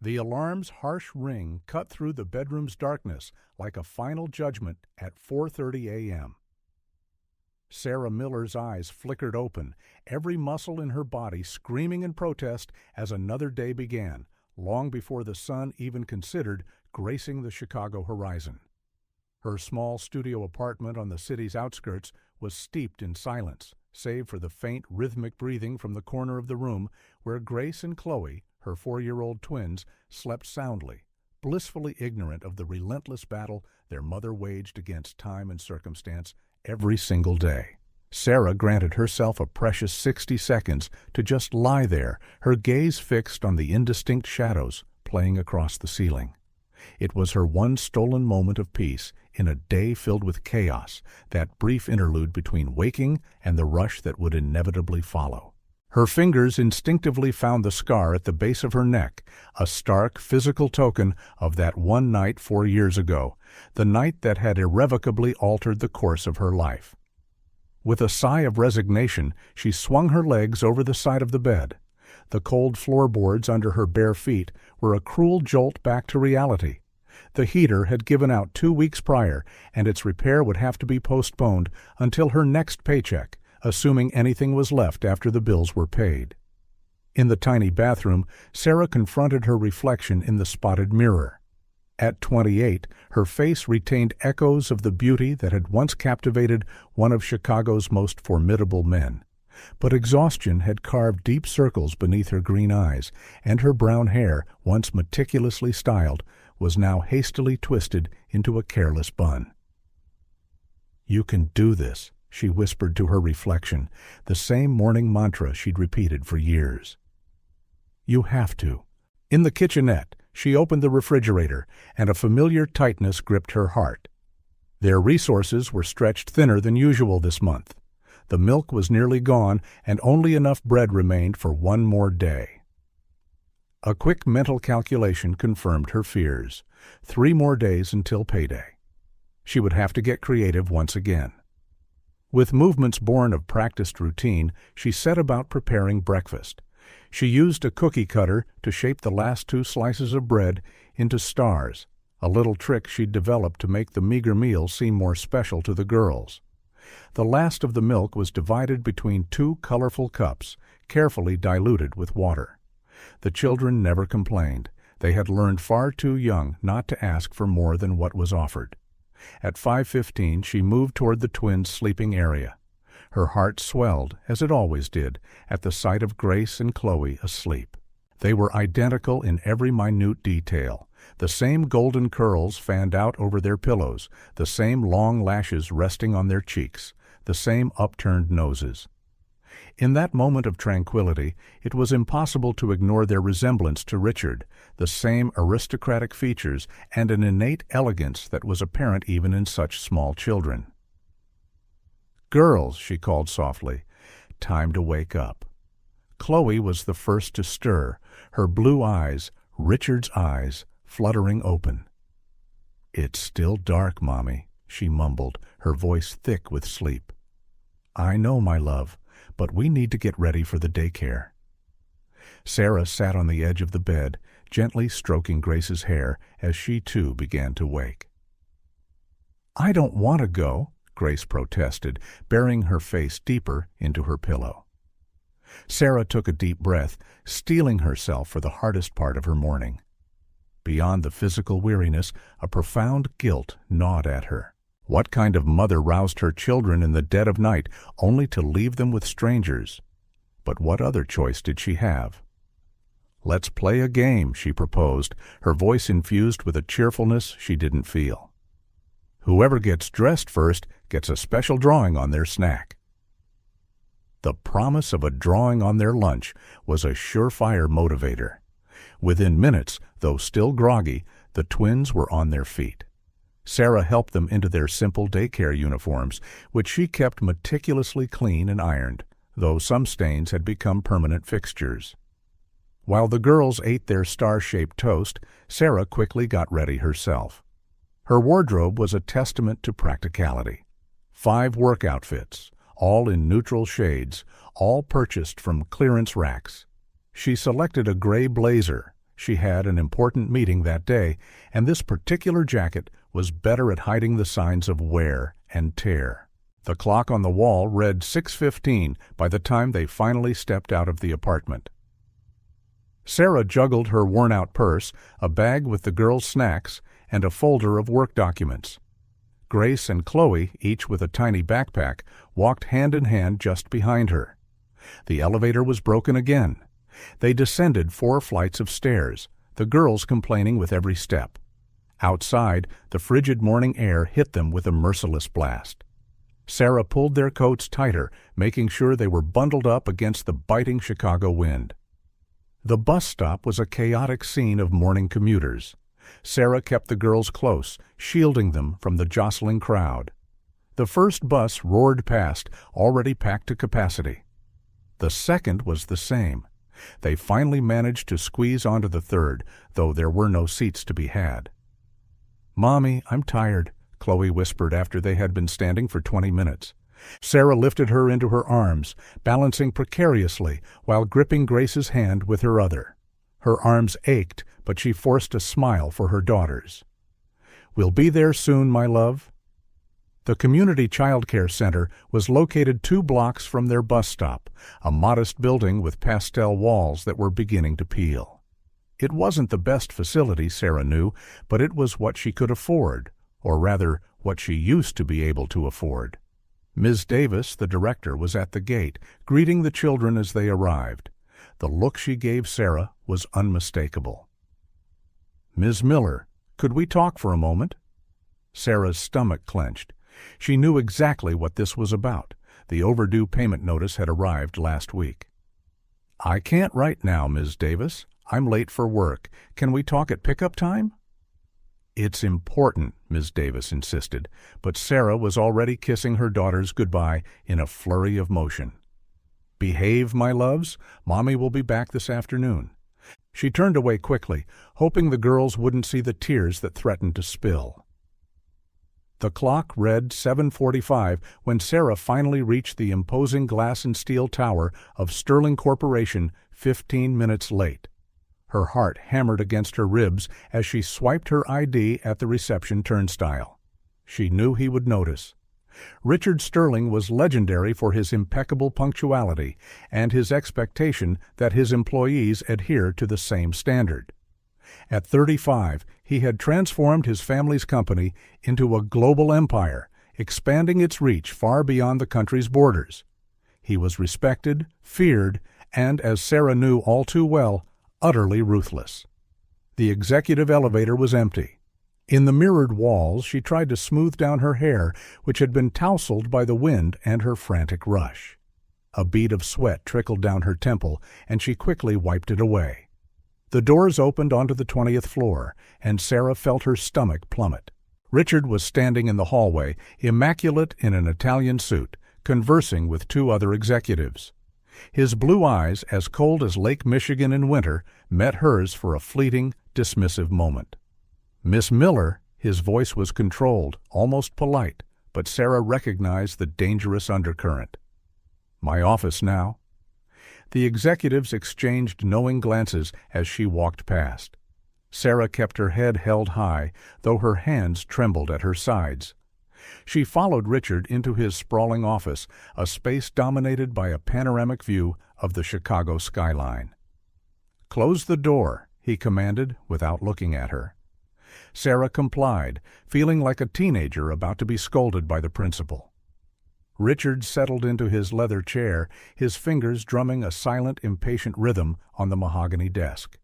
The alarm's harsh ring cut through the bedroom's darkness like a final judgment at 4:30 a.m. Sarah Miller's eyes flickered open, every muscle in her body screaming in protest as another day began, long before the sun even considered gracing the Chicago horizon. Her small studio apartment on the city's outskirts was steeped in silence, save for the faint rhythmic breathing from the corner of the room where Grace and Chloe, her 4-year-old twins, slept soundly, blissfully ignorant of the relentless battle their mother waged against time and circumstance every single day. Sarah granted herself a precious 60 seconds to just lie there, her gaze fixed on the indistinct shadows playing across the ceiling. It was her one stolen moment of peace in a day filled with chaos, that brief interlude between waking and the rush that would inevitably follow. Her fingers instinctively found the scar at the base of her neck, a stark physical token of that one night 4 years ago, the night that had irrevocably altered the course of her life. With a sigh of resignation, she swung her legs over the side of the bed. The cold floorboards under her bare feet were a cruel jolt back to reality. The heater had given out 2 weeks prior, and its repair would have to be postponed until her next paycheck, assuming anything was left after the bills were paid. In the tiny bathroom, Sarah confronted her reflection in the spotted mirror. At 28, her face retained echoes of the beauty that had once captivated one of Chicago's most formidable men. But exhaustion had carved deep circles beneath her green eyes, and her brown hair, once meticulously styled, was now hastily twisted into a careless bun. "You can do this," she whispered to her reflection, the same morning mantra she'd repeated for years. "You have to." In the kitchenette, she opened the refrigerator, and a familiar tightness gripped her heart. Their resources were stretched thinner than usual this month. The milk was nearly gone, and only enough bread remained for one more day. A quick mental calculation confirmed her fears. 3 more days until payday. She would have to get creative once again. With movements born of practiced routine, she set about preparing breakfast. She used a cookie cutter to shape the last 2 slices of bread into stars, a little trick she'd developed to make the meager meal seem more special to the girls. The last of the milk was divided between 2 colorful cups, carefully diluted with water. The children never complained. They had learned far too young not to ask for more than what was offered. At 5:15, she moved toward the twins' sleeping area. Her heart swelled, as it always did, at the sight of Grace and Chloe asleep. They were identical in every minute detail. The same golden curls fanned out over their pillows, the same long lashes resting on their cheeks, the same upturned noses. In that moment of tranquility, it was impossible to ignore their resemblance to Richard, the same aristocratic features and an innate elegance that was apparent even in such small children. "Girls," she called softly, "time to wake up." Chloe was the first to stir, her blue eyes, Richard's eyes, fluttering open. "It's still dark, Mommy," she mumbled, her voice thick with sleep. "I know, my love, but we need to get ready for the daycare." Sarah sat on the edge of the bed, gently stroking Grace's hair as she too began to wake. "I don't want to go," Grace protested, burying her face deeper into her pillow. Sarah took a deep breath, steeling herself for the hardest part of her morning. Beyond the physical weariness, a profound guilt gnawed at her. What kind of mother roused her children in the dead of night only to leave them with strangers? But what other choice did she have? "Let's play a game," she proposed, her voice infused with a cheerfulness she didn't feel. "Whoever gets dressed first gets a special drawing on their snack." The promise of a drawing on their lunch was a surefire motivator. Within minutes, though still groggy, the twins were on their feet. Sarah helped them into their simple daycare uniforms, which she kept meticulously clean and ironed, though some stains had become permanent fixtures. While the girls ate their star-shaped toast, Sarah quickly got ready herself. Her wardrobe was a testament to practicality. 5 work outfits, all in neutral shades, all purchased from clearance racks. She selected a gray blazer, She had an important meeting that day, and this particular jacket was better at hiding the signs of wear and tear. The clock on the wall read 6:15 by the time they finally stepped out of the apartment. Sarah juggled her worn-out purse, a bag with the girls' snacks, and a folder of work documents. Grace and Chloe, each with a tiny backpack, walked hand in hand just behind her. The elevator was broken again. They descended 4 flights of stairs, the girls complaining with every step. Outside, the frigid morning air hit them with a merciless blast. Sarah pulled their coats tighter, making sure they were bundled up against the biting Chicago wind. The bus stop was a chaotic scene of morning commuters. Sarah kept the girls close, shielding them from the jostling crowd. The first bus roared past, already packed to capacity. The second was the same. They finally managed to squeeze onto the third, though there were no seats to be had. "Mommy, I'm tired," Chloe whispered after they had been standing for 20 minutes. Sarah lifted her into her arms, balancing precariously while gripping Grace's hand with her other. Her arms ached, but she forced a smile for her daughters. "We'll be there soon, my love." The community child care center was located 2 blocks from their bus stop, a modest building with pastel walls that were beginning to peel. It wasn't the best facility, Sarah knew, but it was what she could afford, or rather, what she used to be able to afford. Ms. Davis, the director, was at the gate, greeting the children as they arrived. The look she gave Sarah was unmistakable. "Ms. Miller, could we talk for a moment?" Sarah's stomach clenched. She knew exactly what this was about. The overdue payment notice had arrived last week. "I can't right now, Ms. Davis. I'm late for work. Can we talk at pickup time?" "It's important," Ms. Davis insisted, but Sarah was already kissing her daughters goodbye in a flurry of motion. "Behave, my loves. Mommy will be back this afternoon." She turned away quickly, hoping the girls wouldn't see the tears that threatened to spill. The clock read 7:45 when Sarah finally reached the imposing glass and steel tower of Sterling Corporation 15 minutes late. Her heart hammered against her ribs as she swiped her ID at the reception turnstile. She knew he would notice. Richard Sterling was legendary for his impeccable punctuality and his expectation that his employees adhere to the same standard. At 35, he had transformed his family's company into a global empire, expanding its reach far beyond the country's borders. He was respected, feared, and, as Sarah knew all too well, utterly ruthless. The executive elevator was empty. In the mirrored walls, she tried to smooth down her hair, which had been tousled by the wind and her frantic rush. A bead of sweat trickled down her temple, and she quickly wiped it away. The doors opened onto the 20th floor, and Sarah felt her stomach plummet. Richard was standing in the hallway, immaculate in an Italian suit, conversing with 2 other executives. His blue eyes, as cold as Lake Michigan in winter, met hers for a fleeting, dismissive moment. "Miss Miller," his voice was controlled, almost polite, but Sarah recognized the dangerous undercurrent. "My office now." The executives exchanged knowing glances as she walked past. Sarah kept her head held high, though her hands trembled at her sides. She followed Richard into his sprawling office, a space dominated by a panoramic view of the Chicago skyline. "Close the door," he commanded without looking at her. Sarah complied, feeling like a teenager about to be scolded by the principal. Richard settled into his leather chair, his fingers drumming a silent, impatient rhythm on the mahogany desk.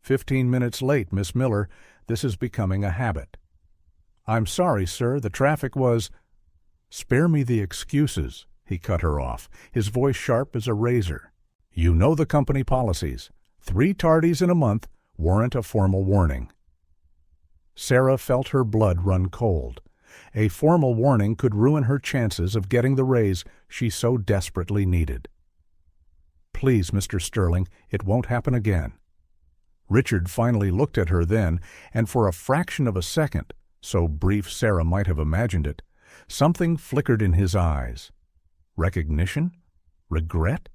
15 minutes late, Miss Miller. This is becoming a habit." "I'm sorry, sir. The traffic was—" "Spare me the excuses," he cut her off, his voice sharp as a razor. "You know the company policies. 3 tardies in a month warrant a formal warning." Sarah felt her blood run cold. A formal warning could ruin her chances of getting the raise she so desperately needed. "Please, Mr. Sterling, it won't happen again." Richard finally looked at her then, and for a fraction of a second, so brief Sarah might have imagined it, something flickered in his eyes. Recognition? Regret?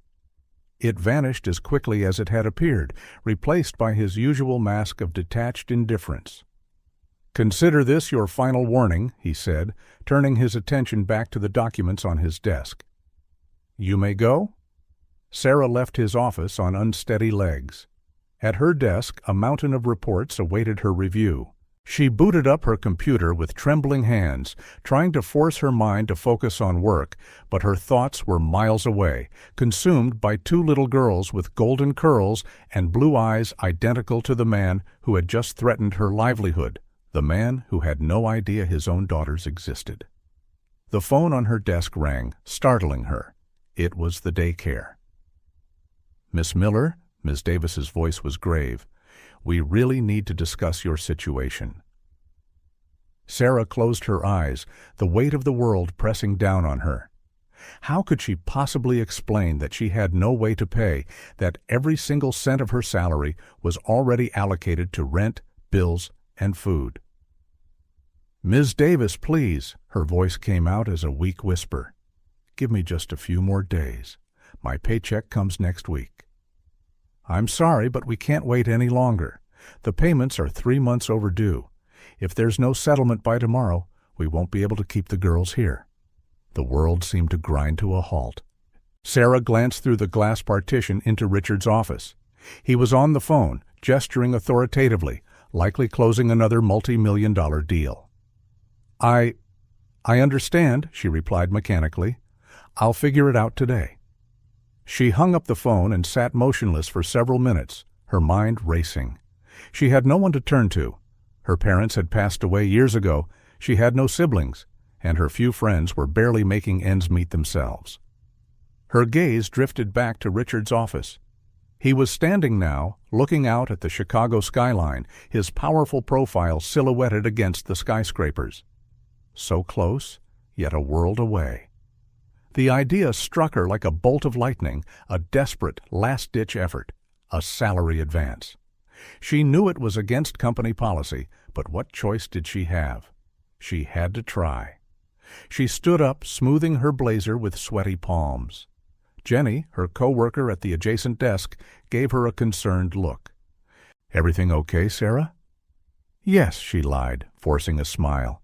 It vanished as quickly as it had appeared, replaced by his usual mask of detached indifference. "Consider this your final warning," he said, turning his attention back to the documents on his desk. "You may go?" Sarah left his office on unsteady legs. At her desk, a mountain of reports awaited her review. She booted up her computer with trembling hands, trying to force her mind to focus on work, but her thoughts were miles away, consumed by two little girls with golden curls and blue eyes identical to the man who had just threatened her livelihood, the man who had no idea his own daughters existed. The phone on her desk rang, startling her. It was the daycare. "Miss Miller," Ms. Davis's voice was grave, "we really need to discuss your situation." Sarah closed her eyes, the weight of the world pressing down on her. How could she possibly explain that she had no way to pay, that every single cent of her salary was already allocated to rent, bills, and food? "Ms. Davis, please," her voice came out as a weak whisper. "Give me just a few more days. My paycheck comes next week." "I'm sorry, but we can't wait any longer. The payments are 3 months overdue. If there's no settlement by tomorrow, we won't be able to keep the girls here." The world seemed to grind to a halt. Sarah glanced through the glass partition into Richard's office. He was on the phone, gesturing authoritatively, likely closing another multi-million-dollar deal. I understand," she replied mechanically. "I'll figure it out today." She hung up the phone and sat motionless for several minutes, her mind racing. She had no one to turn to. Her parents had passed away years ago, she had no siblings, and her few friends were barely making ends meet themselves. Her gaze drifted back to Richard's office. He was standing now, looking out at the Chicago skyline, his powerful profile silhouetted against the skyscrapers. So close, yet a world away. The idea struck her like a bolt of lightning, a desperate, last-ditch effort, a salary advance. She knew it was against company policy, but what choice did she have? She had to try. She stood up, smoothing her blazer with sweaty palms. Jenny, her co-worker at the adjacent desk, gave her a concerned look. "Everything okay, Sarah?" "Yes," she lied, forcing a smile.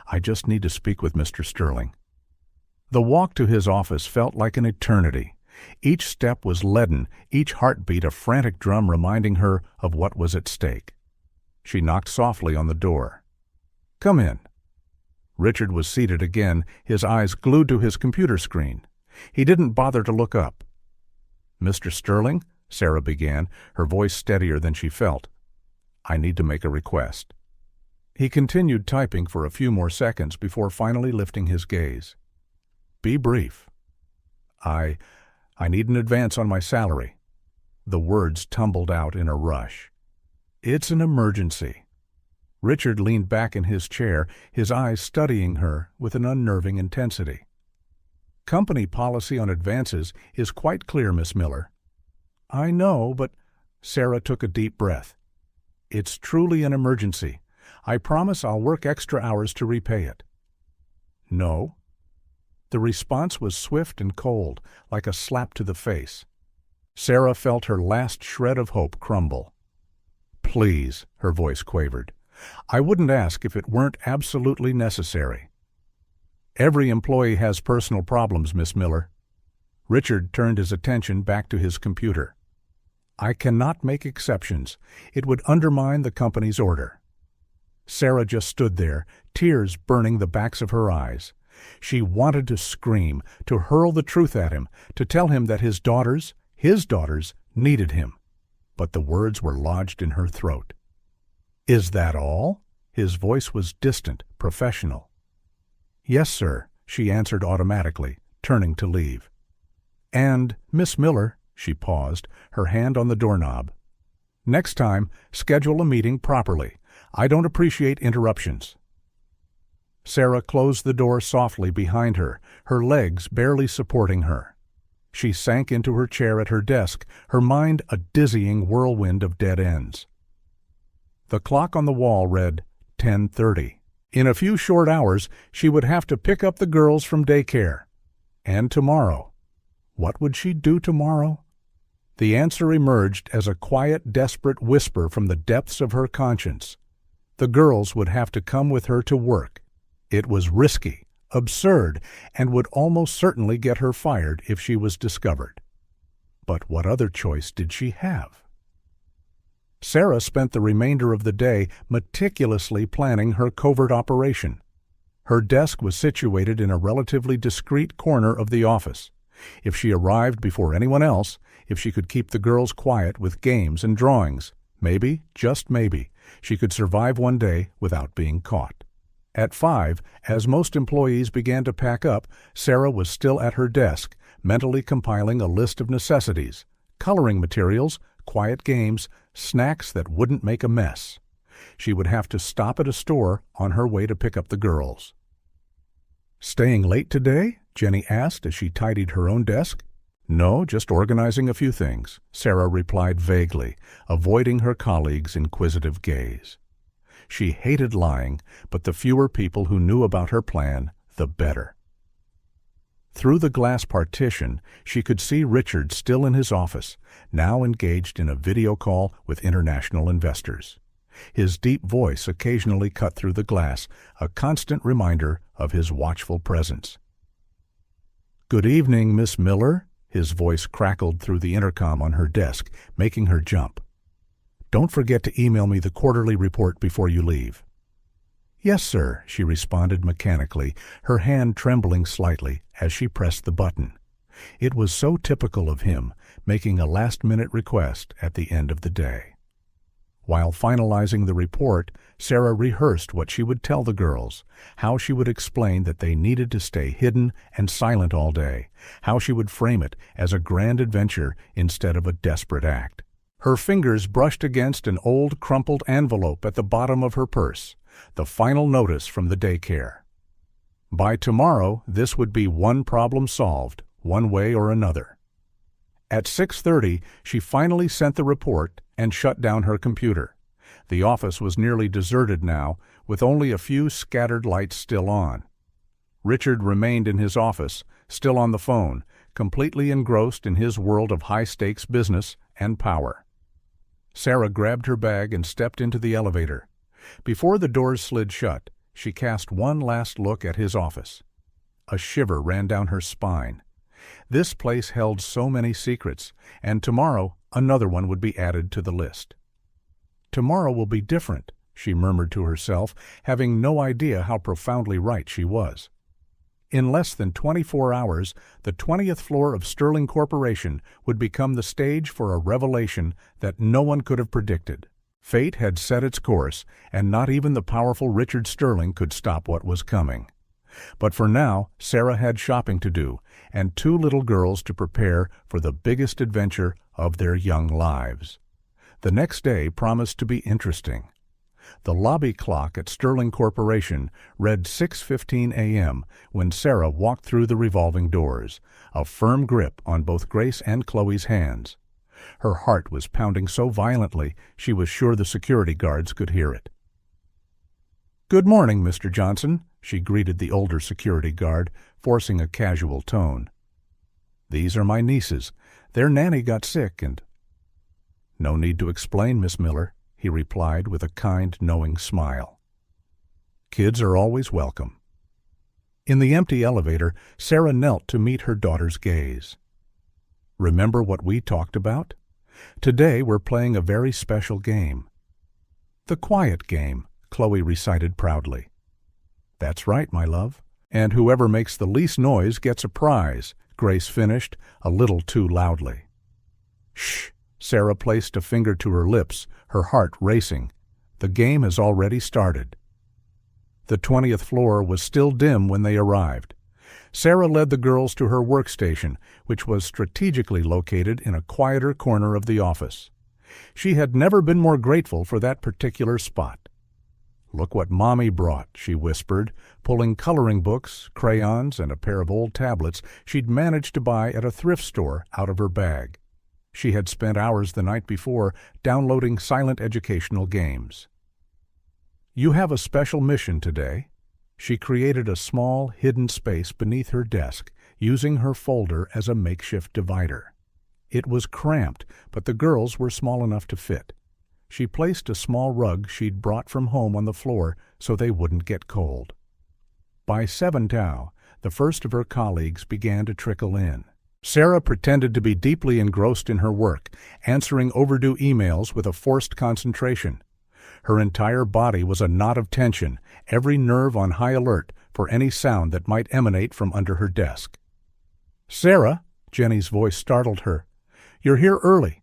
"I just need to speak with Mr. Sterling." The walk to his office felt like an eternity. Each step was leaden, each heartbeat a frantic drum reminding her of what was at stake. She knocked softly on the door. "Come in." Richard was seated again, his eyes glued to his computer screen. He didn't bother to look up. "Mr. Sterling," Sarah began, her voice steadier than she felt. "I need to make a request." He continued typing for a few more seconds before finally lifting his gaze. "Be brief." I need an advance on my salary." The words tumbled out in a rush. "It's an emergency." Richard leaned back in his chair, his eyes studying her with an unnerving intensity. "Company policy on advances is quite clear, Miss Miller." "I know, but—" Sarah took a deep breath. "It's truly an emergency. I promise I'll work extra hours to repay it." "No." The response was swift and cold, like a slap to the face. Sarah felt her last shred of hope crumble. "Please," her voice quavered. "I wouldn't ask if it weren't absolutely necessary." "Every employee has personal problems, Miss Miller." Richard turned his attention back to his computer. "I cannot make exceptions. It would undermine the company's order." Sarah just stood there, tears burning the backs of her eyes. She wanted to scream, to hurl the truth at him, to tell him that his daughters, needed him. But the words were lodged in her throat. "Is that all?" His voice was distant, professional. "Yes, sir," she answered automatically, turning to leave. "And, Miss Miller," she paused, her hand on the doorknob. "Next time, schedule a meeting properly. I don't appreciate interruptions." Sarah closed the door softly behind her, her legs barely supporting her. She sank into her chair at her desk, her mind a dizzying whirlwind of dead ends. The clock on the wall read 10:30. In a few short hours, she would have to pick up the girls from daycare. And tomorrow. What would she do tomorrow? The answer emerged as a quiet, desperate whisper from the depths of her conscience. The girls would have to come with her to work. It was risky, absurd, and would almost certainly get her fired if she was discovered. But what other choice did she have? Sarah spent the remainder of the day meticulously planning her covert operation. Her desk was situated in a relatively discreet corner of the office. If she arrived before anyone else, if she could keep the girls quiet with games and drawings, maybe, just maybe, she could survive one day without being caught. At 5, as most employees began to pack up, Sarah was still at her desk, mentally compiling a list of necessities: coloring materials, quiet games, snacks that wouldn't make a mess. She would have to stop at a store on her way to pick up the girls. "Staying late today?" Jenny asked as she tidied her own desk. "No, just organizing a few things," Sarah replied vaguely, avoiding her colleague's inquisitive gaze. She hated lying, but the fewer people who knew about her plan, the better. Through the glass partition, she could see Richard still in his office, now engaged in a video call with international investors. His deep voice occasionally cut through the glass, a constant reminder of his watchful presence. "Good evening, Miss Miller," his voice crackled through the intercom on her desk, making her jump. "Don't forget to email me the quarterly report before you leave." "Yes, sir," she responded mechanically, her hand trembling slightly as she pressed the button. It was so typical of him, making a last-minute request at the end of the day. While finalizing the report, Sarah rehearsed what she would tell the girls, how she would explain that they needed to stay hidden and silent all day, how she would frame it as a grand adventure instead of a desperate act. Her fingers brushed against an old crumpled envelope at the bottom of her purse, the final notice from the daycare. By tomorrow, this would be one problem solved, one way or another. At 6:30, she finally sent the report and shut down her computer. The office was nearly deserted now, with only a few scattered lights still on. Richard remained in his office, still on the phone, completely engrossed in his world of high-stakes business and power. Sarah grabbed her bag and stepped into the elevator. Before the doors slid shut, she cast one last look at his office. A shiver ran down her spine. This place held so many secrets, and tomorrow another one would be added to the list. "Tomorrow will be different," she murmured to herself, having no idea how profoundly right she was. In less than 24 hours, the 20th floor of Sterling Corporation would become the stage for a revelation that no one could have predicted. Fate had set its course, and not even the powerful Richard Sterling could stop what was coming. But for now, Sarah had shopping to do, and 2 little girls to prepare for the biggest adventure of their young lives. The next day promised to be interesting. The lobby clock at Sterling Corporation read 6:15 a.m. when Sarah walked through the revolving doors, a firm grip on both Grace and Chloe's hands. Her heart was pounding so violently she was sure the security guards could hear it. "Good morning, Mr. Johnson," she greeted the older security guard, forcing a casual tone. "These are my nieces. Their nanny got sick and—" "No need to explain, Miss Miller," he replied with a kind, knowing smile. "Kids are always welcome." In the empty elevator, Sarah knelt to meet her daughter's gaze. "Remember what we talked about? Today we're playing a very special game." "The quiet game," Chloe recited proudly. "That's right, my love. And whoever makes the least noise gets a prize," Grace finished, a little too loudly. "Shh!" Sarah placed a finger to her lips, her heart racing. "The game has already started." The 20th floor was still dim when they arrived. Sarah led the girls to her workstation, which was strategically located in a quieter corner of the office. She had never been more grateful for that particular spot. "Look what Mommy brought," she whispered, pulling coloring books, crayons, and a pair of old tablets she'd managed to buy at a thrift store out of her bag. She had spent hours the night before downloading silent educational games. "You have a special mission today." She created a small, hidden space beneath her desk, using her folder as a makeshift divider. It was cramped, but the girls were small enough to fit. She placed a small rug she'd brought from home on the floor so they wouldn't get cold. By 7 Tau, the first of her colleagues began to trickle in. Sarah pretended to be deeply engrossed in her work, answering overdue emails with a forced concentration. Her entire body was a knot of tension, every nerve on high alert for any sound that might emanate from under her desk. "Sarah," Jenny's voice startled her. "You're here early."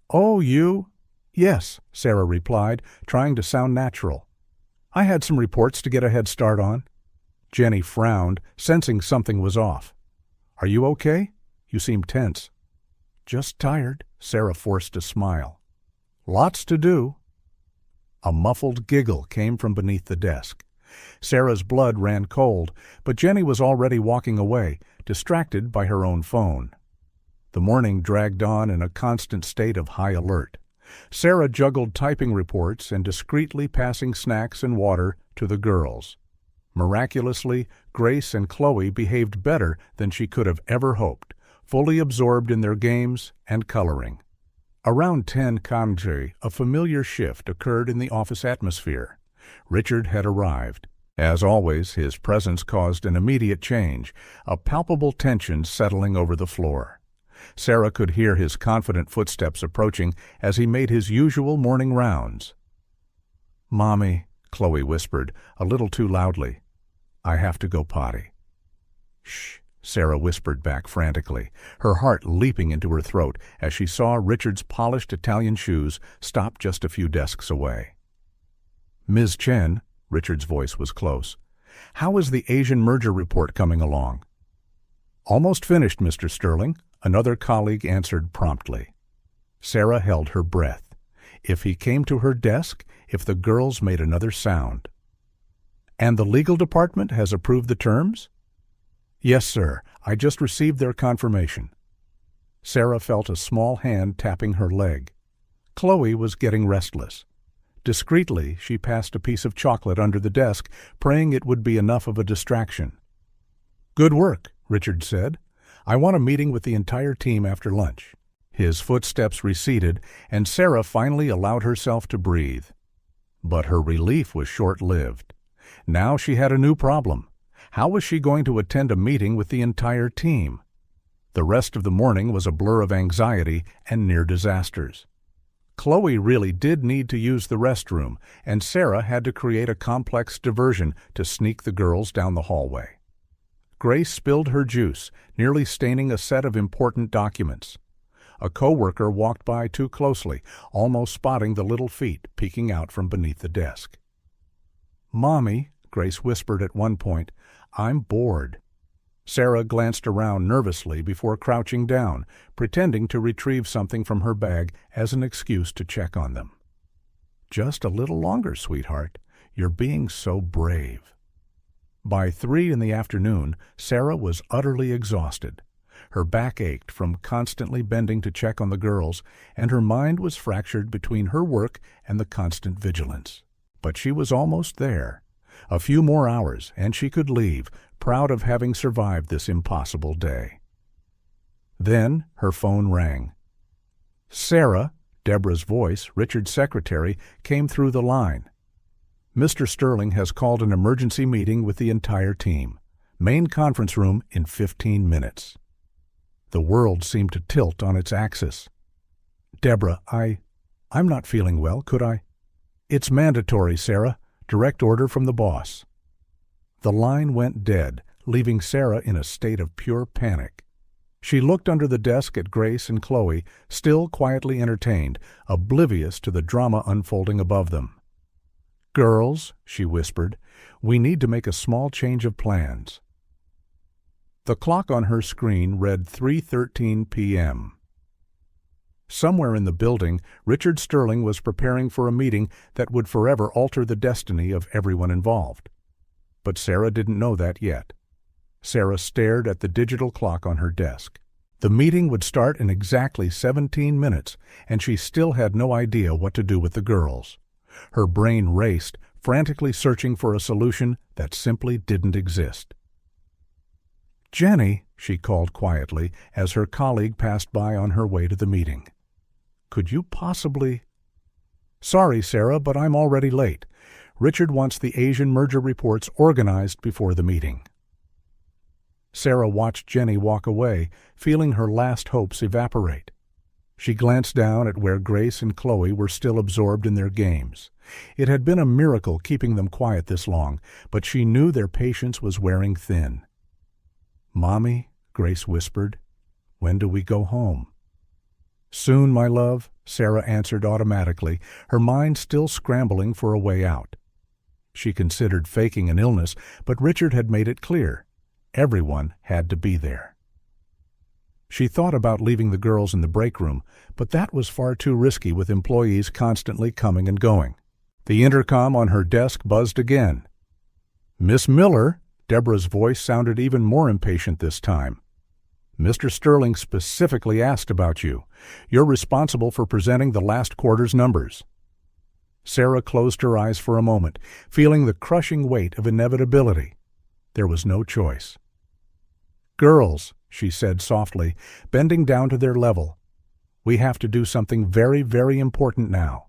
"Oh, you?" "Yes," Sarah replied, trying to sound natural. "I had some reports to get a head start on." Jenny frowned, sensing something was off. "Are you okay? You seem tense." "Just tired," Sarah forced a smile. "Lots to do." A muffled giggle came from beneath the desk. Sarah's blood ran cold, but Jenny was already walking away, distracted by her own phone. The morning dragged on in a constant state of high alert. Sarah juggled typing reports and discreetly passing snacks and water to the girls. Miraculously, Grace and Chloe behaved better than she could have ever hoped, fully absorbed in their games and coloring. Around 10 Kamji, a familiar shift occurred in the office atmosphere. Richard had arrived. As always, his presence caused an immediate change, a palpable tension settling over the floor. Sarah could hear his confident footsteps approaching as he made his usual morning rounds. "Mommy," Chloe whispered, a little too loudly. "I have to go potty." "Shh," Sarah whispered back frantically, her heart leaping into her throat as she saw Richard's polished Italian shoes stop just a few desks away. "Ms. Chen," Richard's voice was close, "how is the Asian merger report coming along?" "Almost finished, Mr. Sterling," another colleague answered promptly. Sarah held her breath. If he came to her desk, if the girls made another sound. "And the legal department has approved the terms?" "Yes, sir. I just received their confirmation." Sarah felt a small hand tapping her leg. Chloe was getting restless. Discreetly, she passed a piece of chocolate under the desk, praying it would be enough of a distraction. "Good work," Richard said. "I want a meeting with the entire team after lunch." His footsteps receded, and Sarah finally allowed herself to breathe. But her relief was short-lived. Now she had a new problem. How was she going to attend a meeting with the entire team? The rest of the morning was a blur of anxiety and near disasters. Chloe really did need to use the restroom, and Sarah had to create a complex diversion to sneak the girls down the hallway. Grace spilled her juice, nearly staining a set of important documents. A coworker walked by too closely, almost spotting the little feet peeking out from beneath the desk. "Mommy," Grace whispered at one point, "I'm bored." Sarah glanced around nervously before crouching down, pretending to retrieve something from her bag as an excuse to check on them. "Just a little longer, sweetheart. You're being so brave." By 3 in the afternoon, Sarah was utterly exhausted. Her back ached from constantly bending to check on the girls, and her mind was fractured between her work and the constant vigilance. But she was almost there. A few more hours, and she could leave, proud of having survived this impossible day. Then her phone rang. "Sarah," Deborah's voice, Richard's secretary, came through the line. "Mr. Sterling has called an emergency meeting with the entire team. Main conference room in 15 minutes. The world seemed to tilt on its axis. "Deborah, I'm not feeling well. Could I?" "It's mandatory, Sarah. Direct order from the boss." The line went dead, leaving Sarah in a state of pure panic. She looked under the desk at Grace and Chloe, still quietly entertained, oblivious to the drama unfolding above them. "Girls," she whispered, "we need to make a small change of plans." The clock on her screen read 3:13 p.m. Somewhere in the building, Richard Sterling was preparing for a meeting that would forever alter the destiny of everyone involved. But Sarah didn't know that yet. Sarah stared at the digital clock on her desk. The meeting would start in exactly 17 minutes, and she still had no idea what to do with the girls. Her brain raced, frantically searching for a solution that simply didn't exist. "Jenny," she called quietly as her colleague passed by on her way to the meeting. "Could you possibly—" "Sorry, Sarah, but I'm already late. Richard wants the Asian merger reports organized before the meeting." Sarah watched Jenny walk away, feeling her last hopes evaporate. She glanced down at where Grace and Chloe were still absorbed in their games. It had been a miracle keeping them quiet this long, but she knew their patience was wearing thin. "Mommy," Grace whispered, "when do we go home?" "Soon, my love," Sarah answered automatically, her mind still scrambling for a way out. She considered faking an illness, but Richard had made it clear. Everyone had to be there. She thought about leaving the girls in the break room, but that was far too risky with employees constantly coming and going. The intercom on her desk buzzed again. "Miss Miller," Deborah's voice sounded even more impatient this time. "Mr. Sterling specifically asked about you. You're responsible for presenting the last quarter's numbers." Sarah closed her eyes for a moment, feeling the crushing weight of inevitability. There was no choice. "Girls," she said softly, bending down to their level, "we have to do something very, very important now.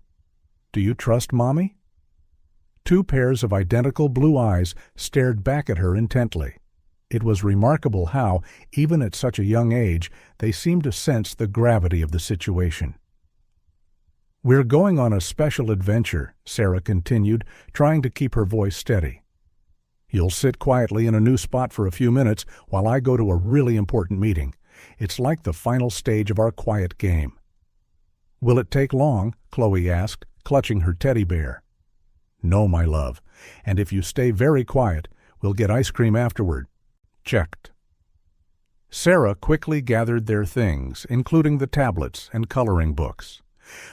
Do you trust Mommy?" Two pairs of identical blue eyes stared back at her intently. It was remarkable how, even at such a young age, they seemed to sense the gravity of the situation. "We're going on a special adventure," Sarah continued, trying to keep her voice steady. "You'll sit quietly in a new spot for a few minutes while I go to a really important meeting. It's like the final stage of our quiet game." "Will it take long?" Chloe asked, clutching her teddy bear. "No, my love. And if you stay very quiet, we'll get ice cream afterward." Checked. Sarah quickly gathered their things, including the tablets and coloring books.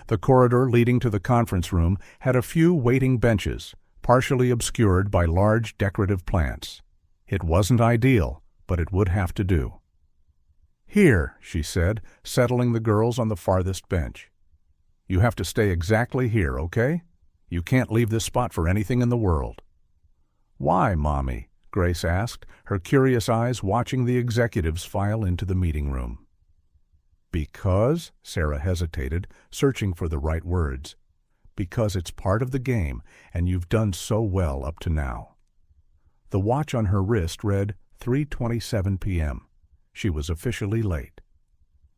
The corridor leading to the conference room had a few waiting benches, partially obscured by large decorative plants. It wasn't ideal, but it would have to do. "Here," she said, settling the girls on the farthest bench. "You have to stay exactly here, okay? You can't leave this spot for anything in the world." "Why, Mommy?" Grace asked, her curious eyes watching the executives file into the meeting room. "Because," Sarah hesitated, searching for the right words, "because it's part of the game, and you've done so well up to now." The watch on her wrist read 3:27 p.m. She was officially late.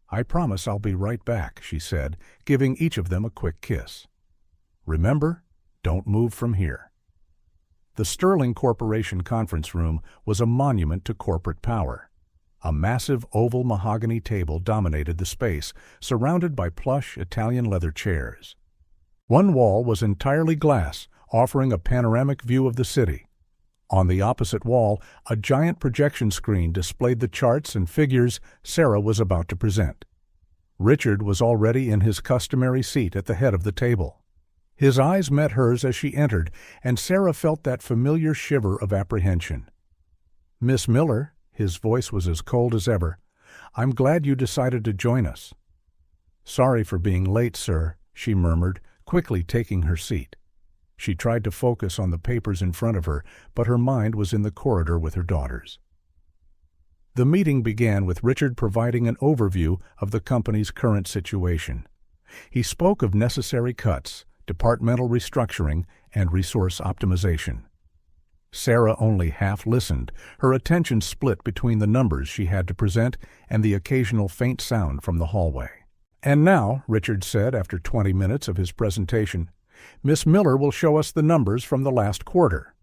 "I promise I'll be right back," she said, giving each of them a quick kiss. "Remember, don't move from here." The Sterling Corporation conference room was a monument to corporate power. A massive oval mahogany table dominated the space, surrounded by plush Italian leather chairs. One wall was entirely glass, offering a panoramic view of the city. On the opposite wall, a giant projection screen displayed the charts and figures Sarah was about to present. Richard was already in his customary seat at the head of the table. His eyes met hers as she entered, and Sarah felt that familiar shiver of apprehension. "Miss Miller," his voice was as cold as ever, "I'm glad you decided to join us." "Sorry for being late, sir," she murmured, quickly taking her seat. She tried to focus on the papers in front of her, but her mind was in the corridor with her daughters. The meeting began with Richard providing an overview of the company's current situation. He spoke of necessary cuts, departmental restructuring, and resource optimization. Sarah only half listened, her attention split between the numbers she had to present and the occasional faint sound from the hallway. "And now," Richard said after 20 minutes of his presentation, "Miss Miller will show us the numbers from the last quarter."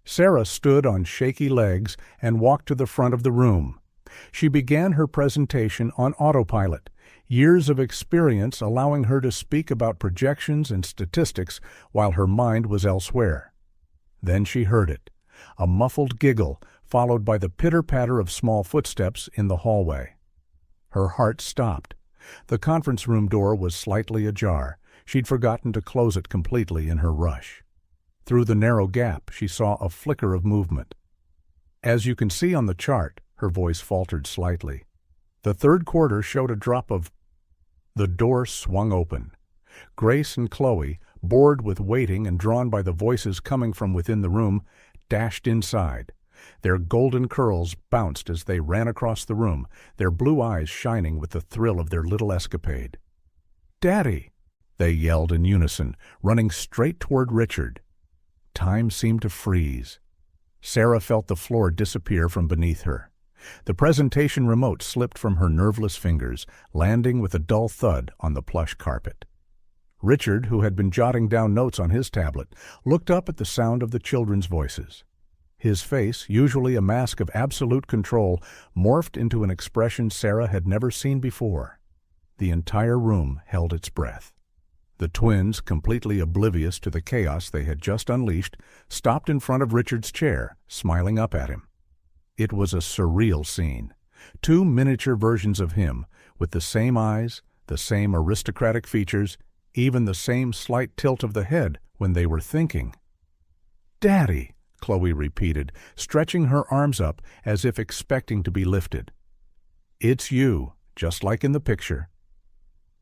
Sarah stood on shaky legs and walked to the front of the room. She began her presentation on autopilot, years of experience allowing her to speak about projections and statistics while her mind was elsewhere. Then she heard it, a muffled giggle followed by the pitter-patter of small footsteps in the hallway. Her heart stopped. The conference room door was slightly ajar. She'd forgotten to close it completely in her rush. Through the narrow gap, she saw a flicker of movement. "As you can see on the chart," her voice faltered slightly, "the third quarter showed a drop of—" The door swung open. Grace and Chloe, bored with waiting and drawn by the voices coming from within the room, dashed inside. Their golden curls bounced as they ran across the room, their blue eyes shining with the thrill of their little escapade. "Daddy!" they yelled in unison, running straight toward Richard. Time seemed to freeze. Sarah felt the floor disappear from beneath her. The presentation remote slipped from her nerveless fingers, landing with a dull thud on the plush carpet. Richard, who had been jotting down notes on his tablet, looked up at the sound of the children's voices. His face, usually a mask of absolute control, morphed into an expression Sarah had never seen before. The entire room held its breath. The twins, completely oblivious to the chaos they had just unleashed, stopped in front of Richard's chair, smiling up at him. It was a surreal scene. Two miniature versions of him, with the same eyes, the same aristocratic features, even the same slight tilt of the head when they were thinking. "Daddy!" Chloe repeated, stretching her arms up as if expecting to be lifted. "It's you, just like in the picture."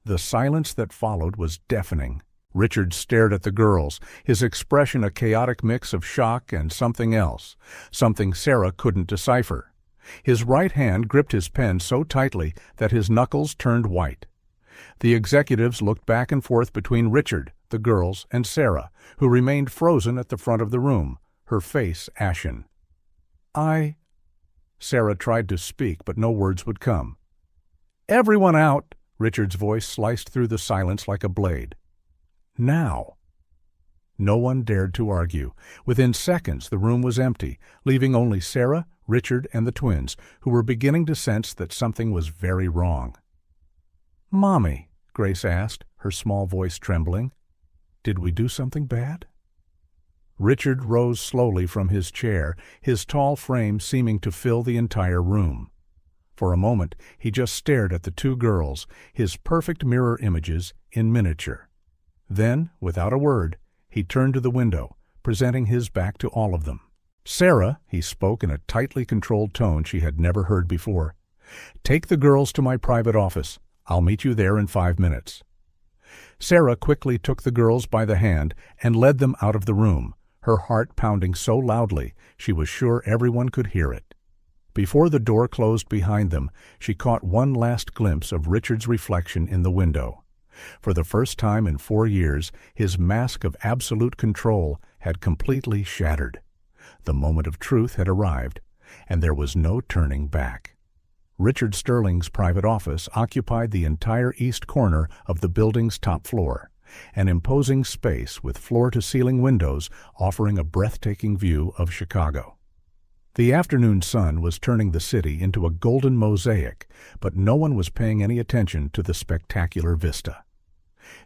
The silence that followed was deafening. Richard stared at the girls, his expression a chaotic mix of shock and something else, something Sarah couldn't decipher. His right hand gripped his pen so tightly that his knuckles turned white. The executives looked back and forth between Richard, the girls, and Sarah, who remained frozen at the front of the room, her face ashen. Sarah tried to speak, but no words would come. "Everyone out!" Richard's voice sliced through the silence like a blade. "Now!" No one dared to argue. Within seconds, the room was empty, leaving only Sarah, Richard, and the twins, who were beginning to sense that something was very wrong. "Mommy," Grace asked, her small voice trembling, "did we do something bad?" Richard rose slowly from his chair, his tall frame seeming to fill the entire room. For a moment, he just stared at the two girls, his perfect mirror images in miniature. Then, without a word, he turned to the window, presenting his back to all of them. "Sarah," he spoke in a tightly controlled tone she had never heard before, "take the girls to my private office. I'll meet you there in 5 minutes." Sarah quickly took the girls by the hand and led them out of the room, her heart pounding so loudly she was sure everyone could hear it. Before the door closed behind them, she caught one last glimpse of Richard's reflection in the window. For the first time in 4 years, his mask of absolute control had completely shattered. The moment of truth had arrived, and there was no turning back. Richard Sterling's private office occupied the entire east corner of the building's top floor, an imposing space with floor-to-ceiling windows offering a breathtaking view of Chicago. The afternoon sun was turning the city into a golden mosaic, but no one was paying any attention to the spectacular vista.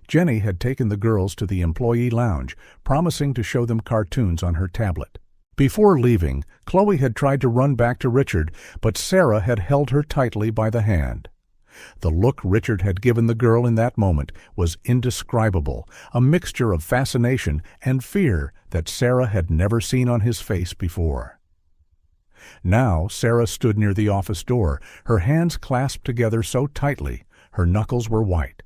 Jenny had taken the girls to the employee lounge, promising to show them cartoons on her tablet. Before leaving, Chloe had tried to run back to Richard, but Sarah had held her tightly by the hand. The look Richard had given the girl in that moment was indescribable, a mixture of fascination and fear that Sarah had never seen on his face before. Now Sarah stood near the office door, her hands clasped together so tightly her knuckles were white.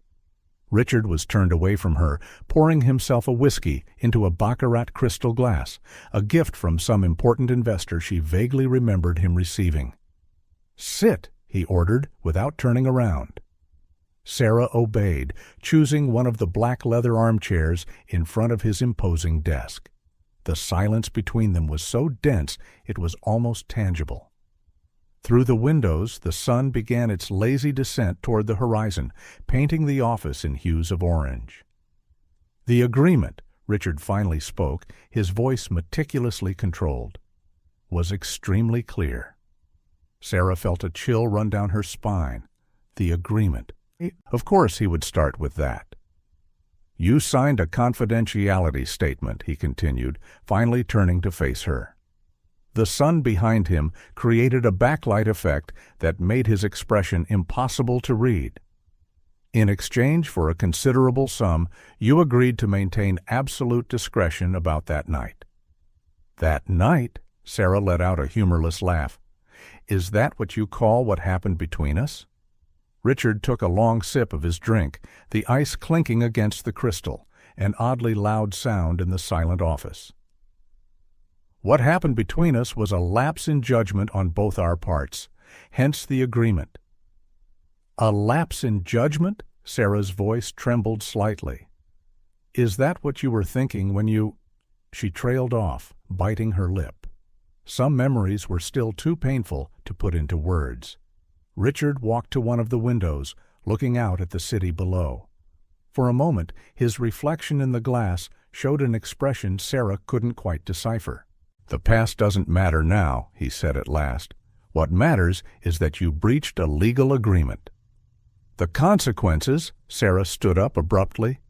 Richard was turned away from her, pouring himself a whiskey into a baccarat crystal glass, a gift from some important investor she vaguely remembered him receiving. "Sit," he ordered, without turning around. Sarah obeyed, choosing one of the black leather armchairs in front of his imposing desk. The silence between them was so dense it was almost tangible. Through the windows, the sun began its lazy descent toward the horizon, painting the office in hues of orange. "The agreement," Richard finally spoke, his voice meticulously controlled, "was extremely clear." Sarah felt a chill run down her spine. The agreement. Of course he would start with that. "You signed a confidentiality statement," he continued, finally turning to face her. The sun behind him created a backlight effect that made his expression impossible to read. "In exchange for a considerable sum, you agreed to maintain absolute discretion about that night." "That night?" Sarah let out a humorless laugh. "Is that what you call what happened between us?" Richard took a long sip of his drink, the ice clinking against the crystal, an oddly loud sound in the silent office. What happened between us was a lapse in judgment on both our parts, hence the agreement." "A lapse in judgment?" Sarah's voice trembled slightly. "Is that what you were thinking when you—" She trailed off, biting her lip. Some memories were still too painful to put into words. Richard walked to one of the windows, looking out at the city below. For a moment, his reflection in the glass showed an expression Sarah couldn't quite decipher. "The past doesn't matter now," he said at last. "What matters is that you breached a legal agreement." "The consequences?" Sarah stood up abruptly.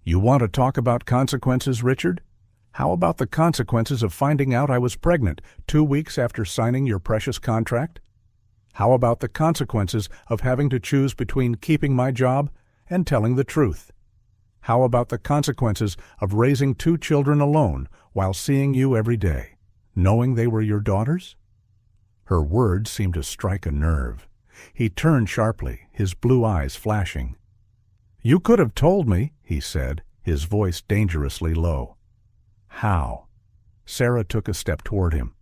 "You want to talk about consequences, Richard? How about the consequences of finding out I was pregnant 2 weeks after signing your precious contract? How about the consequences of having to choose between keeping my job and telling the truth? How about the consequences of raising 2 children alone while seeing you every day, knowing they were your daughters?" Her words seemed to strike a nerve. He turned sharply, his blue eyes flashing. "You could have told me," he said, his voice dangerously low. "How?" Sarah took a step toward him.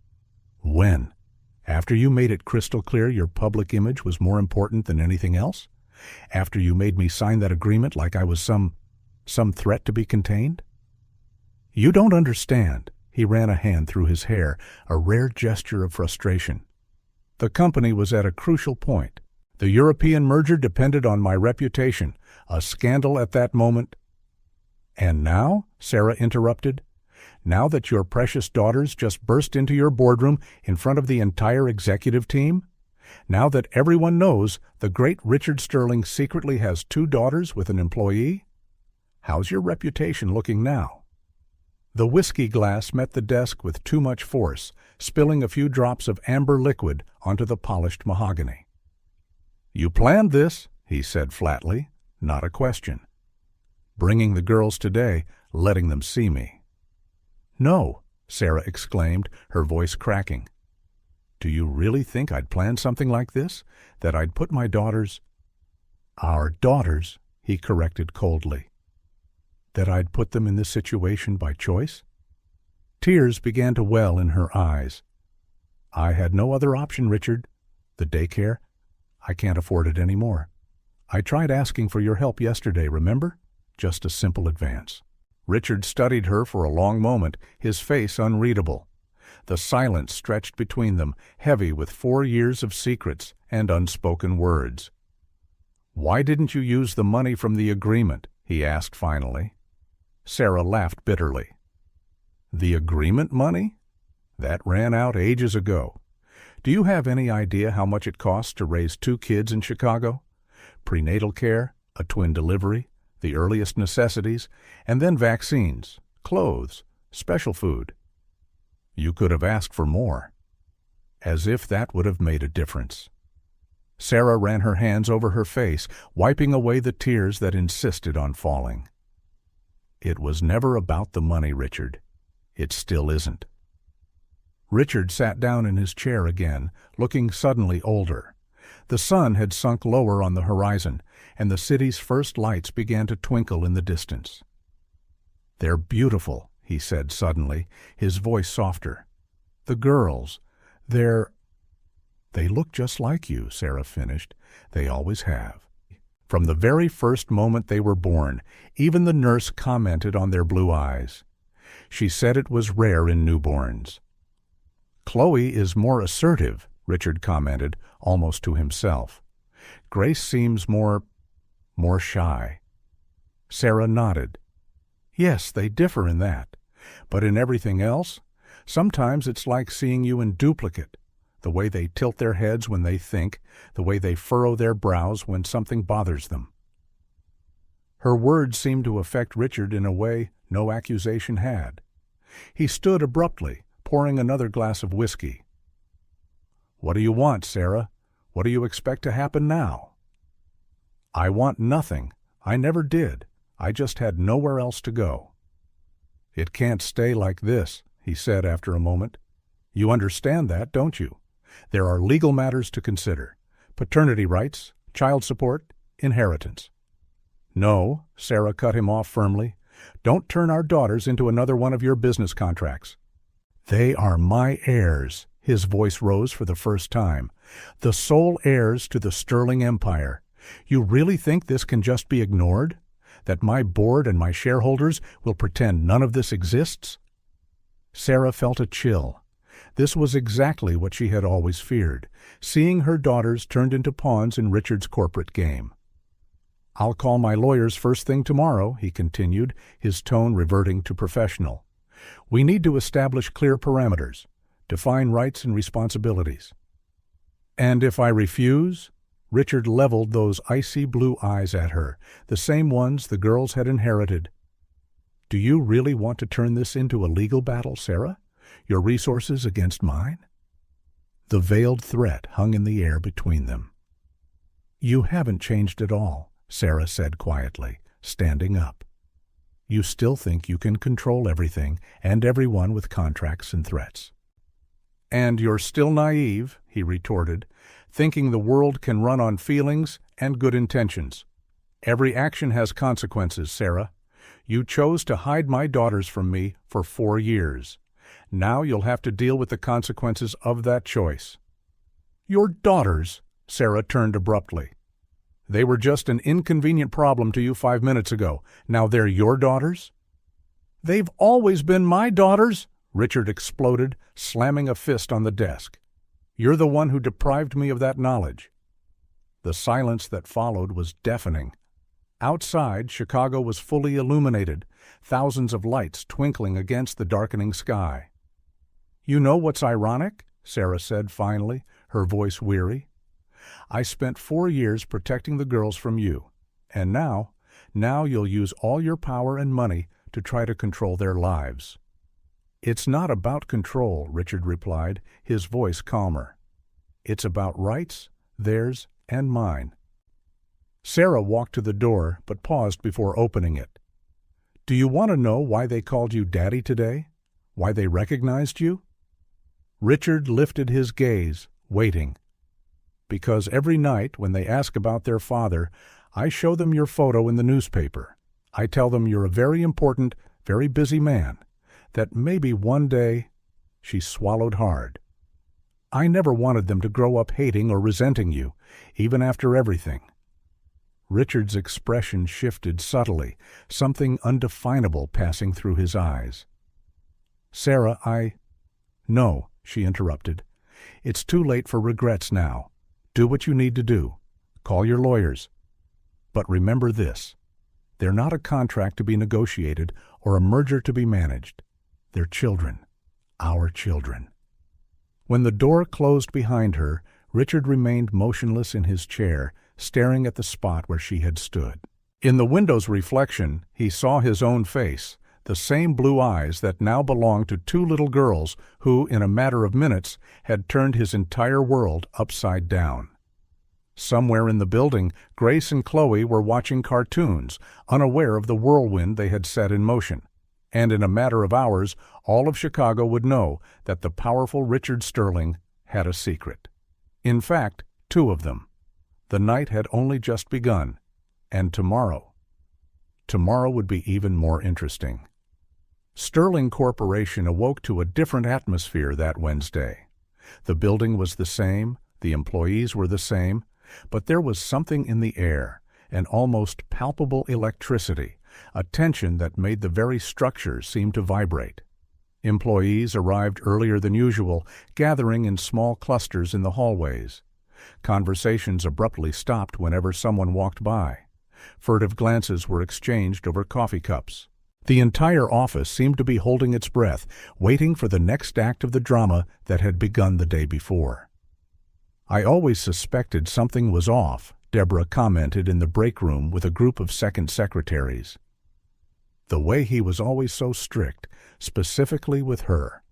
"When? After you made it crystal clear your public image was more important than anything else? After you made me sign that agreement like I was some threat to be contained?" "You don't understand." He ran a hand through his hair, a rare gesture of frustration. "The company was at a crucial point. The European merger depended on my reputation. A scandal at that moment—" "And now?" Sarah interrupted. "Now that your precious daughters just burst into your boardroom in front of the entire executive team? Now that everyone knows the great Richard Sterling secretly has 2 daughters with an employee? How's your reputation looking now?" The whiskey glass met the desk with too much force, spilling a few drops of amber liquid onto the polished mahogany. "You planned this," he said flatly, not a question. "Bringing the girls today, letting them see me." "No," Sarah exclaimed, her voice cracking. "Do you really think I'd plan something like this? That I'd put my daughters—" "Our daughters," he corrected coldly. "That I'd put them in this situation by choice?" Tears began to well in her eyes. "I had no other option, Richard. The daycare, I can't afford it anymore. I tried asking for your help yesterday, remember? Just a simple advance." Richard studied her for a long moment, his face unreadable. The silence stretched between them, heavy with 4 years of secrets and unspoken words. "Why didn't you use the money from the agreement?" he asked finally. Sarah laughed bitterly. "The agreement money? That ran out ages ago. Do you have any idea how much it costs to raise 2 kids in Chicago? Prenatal care, a twin delivery, the earliest necessities, and then vaccines, clothes, special food. You could have asked for more. As if that would have made a difference." Sarah ran her hands over her face, wiping away the tears that insisted on falling. "It was never about the money, Richard. It still isn't." Richard sat down in his chair again, looking suddenly older. The sun had sunk lower on the horizon, and the city's first lights began to twinkle in the distance. "They're beautiful," he said suddenly, his voice softer. "The girls, they look just like you," Sarah finished. "They always have. From the very first moment they were born, even the nurse commented on their blue eyes. She said it was rare in newborns." "Chloe is more assertive," Richard commented, almost to himself. "Grace seems more shy." Sarah nodded. "Yes, they differ in that. But in everything else, sometimes it's like seeing you in duplicate. The way they tilt their heads when they think, the way they furrow their brows when something bothers them." Her words seemed to affect Richard in a way no accusation had. He stood abruptly, pouring another glass of whiskey. "What do you want, Sarah? What do you expect to happen now?" "I want nothing. I never did. I just had nowhere else to go." "It can't stay like this," he said after a moment. "You understand that, don't you? There are legal matters to consider. Paternity rights, child support, inheritance." "No," Sarah cut him off firmly. "Don't turn our daughters into another one of your business contracts." They are my heirs. His voice rose for the first time. The sole heirs to the Sterling Empire. You really think this can just be ignored? That my board and my shareholders will pretend none of this exists? Sarah felt a chill. This was exactly what she had always feared, seeing her daughters turned into pawns in Richard's corporate game. "I'll call my lawyers first thing tomorrow," he continued, his tone reverting to professional. "We need to establish clear parameters, define rights and responsibilities." "And if I refuse?" Richard leveled those icy blue eyes at her, the same ones the girls had inherited. "Do you really want to turn this into a legal battle, Sarah? Your resources against mine?" The veiled threat hung in the air between them. "You haven't changed at all," Sarah said quietly, standing up. "You still think you can control everything and everyone with contracts and threats." "And you're still naive," he retorted, "thinking the world can run on feelings and good intentions. Every action has consequences, Sarah. You chose to hide my daughters from me for 4 years. Now you'll have to deal with the consequences of that choice." "Your daughters?" Sarah turned abruptly. "They were just an inconvenient problem to you 5 minutes ago. Now they're your daughters?" "They've always been my daughters!" Richard exploded, slamming a fist on the desk. "You're the one who deprived me of that knowledge." The silence that followed was deafening. Outside, Chicago was fully illuminated, thousands of lights twinkling against the darkening sky. "You know what's ironic?" Sarah said finally, her voice weary. "I spent 4 years protecting the girls from you, and now you'll use all your power and money to try to control their lives." "It's not about control," Richard replied, his voice calmer. "It's about rights, theirs and mine." Sarah walked to the door, but paused before opening it. "Do you want to know why they called you Daddy today? Why they recognized you?" Richard lifted his gaze, waiting. "Because every night when they ask about their father, I show them your photo in the newspaper. I tell them you're a very important, very busy man, that maybe one day—" She swallowed hard. "I never wanted them to grow up hating or resenting you, even after everything." Richard's expression shifted subtly, something undefinable passing through his eyes. "Sarah, No," she interrupted. "It's too late for regrets now. Do what you need to do. Call your lawyers. But remember this. They're not a contract to be negotiated or a merger to be managed. They're children. Our children." When the door closed behind her, Richard remained motionless in his chair, staring at the spot where she had stood. In the window's reflection, he saw his own face, the same blue eyes that now belonged to 2 little girls who, in a matter of minutes, had turned his entire world upside down. Somewhere in the building, Grace and Chloe were watching cartoons, unaware of the whirlwind they had set in motion. And in a matter of hours, all of Chicago would know that the powerful Richard Sterling had a secret. In fact, 2 of them. The night had only just begun, and tomorrow would be even more interesting. Sterling Corporation awoke to a different atmosphere that Wednesday. The building was the same, the employees were the same, but there was something in the air, an almost palpable electricity, a tension that made the very structure seem to vibrate. Employees arrived earlier than usual, gathering in small clusters in the hallways. Conversations abruptly stopped whenever someone walked by. Furtive glances were exchanged over coffee cups. The entire office seemed to be holding its breath, waiting for the next act of the drama that had begun the day before. "I always suspected something was off," Deborah commented in the break room with a group of second secretaries. The way he was always so strict, specifically with her.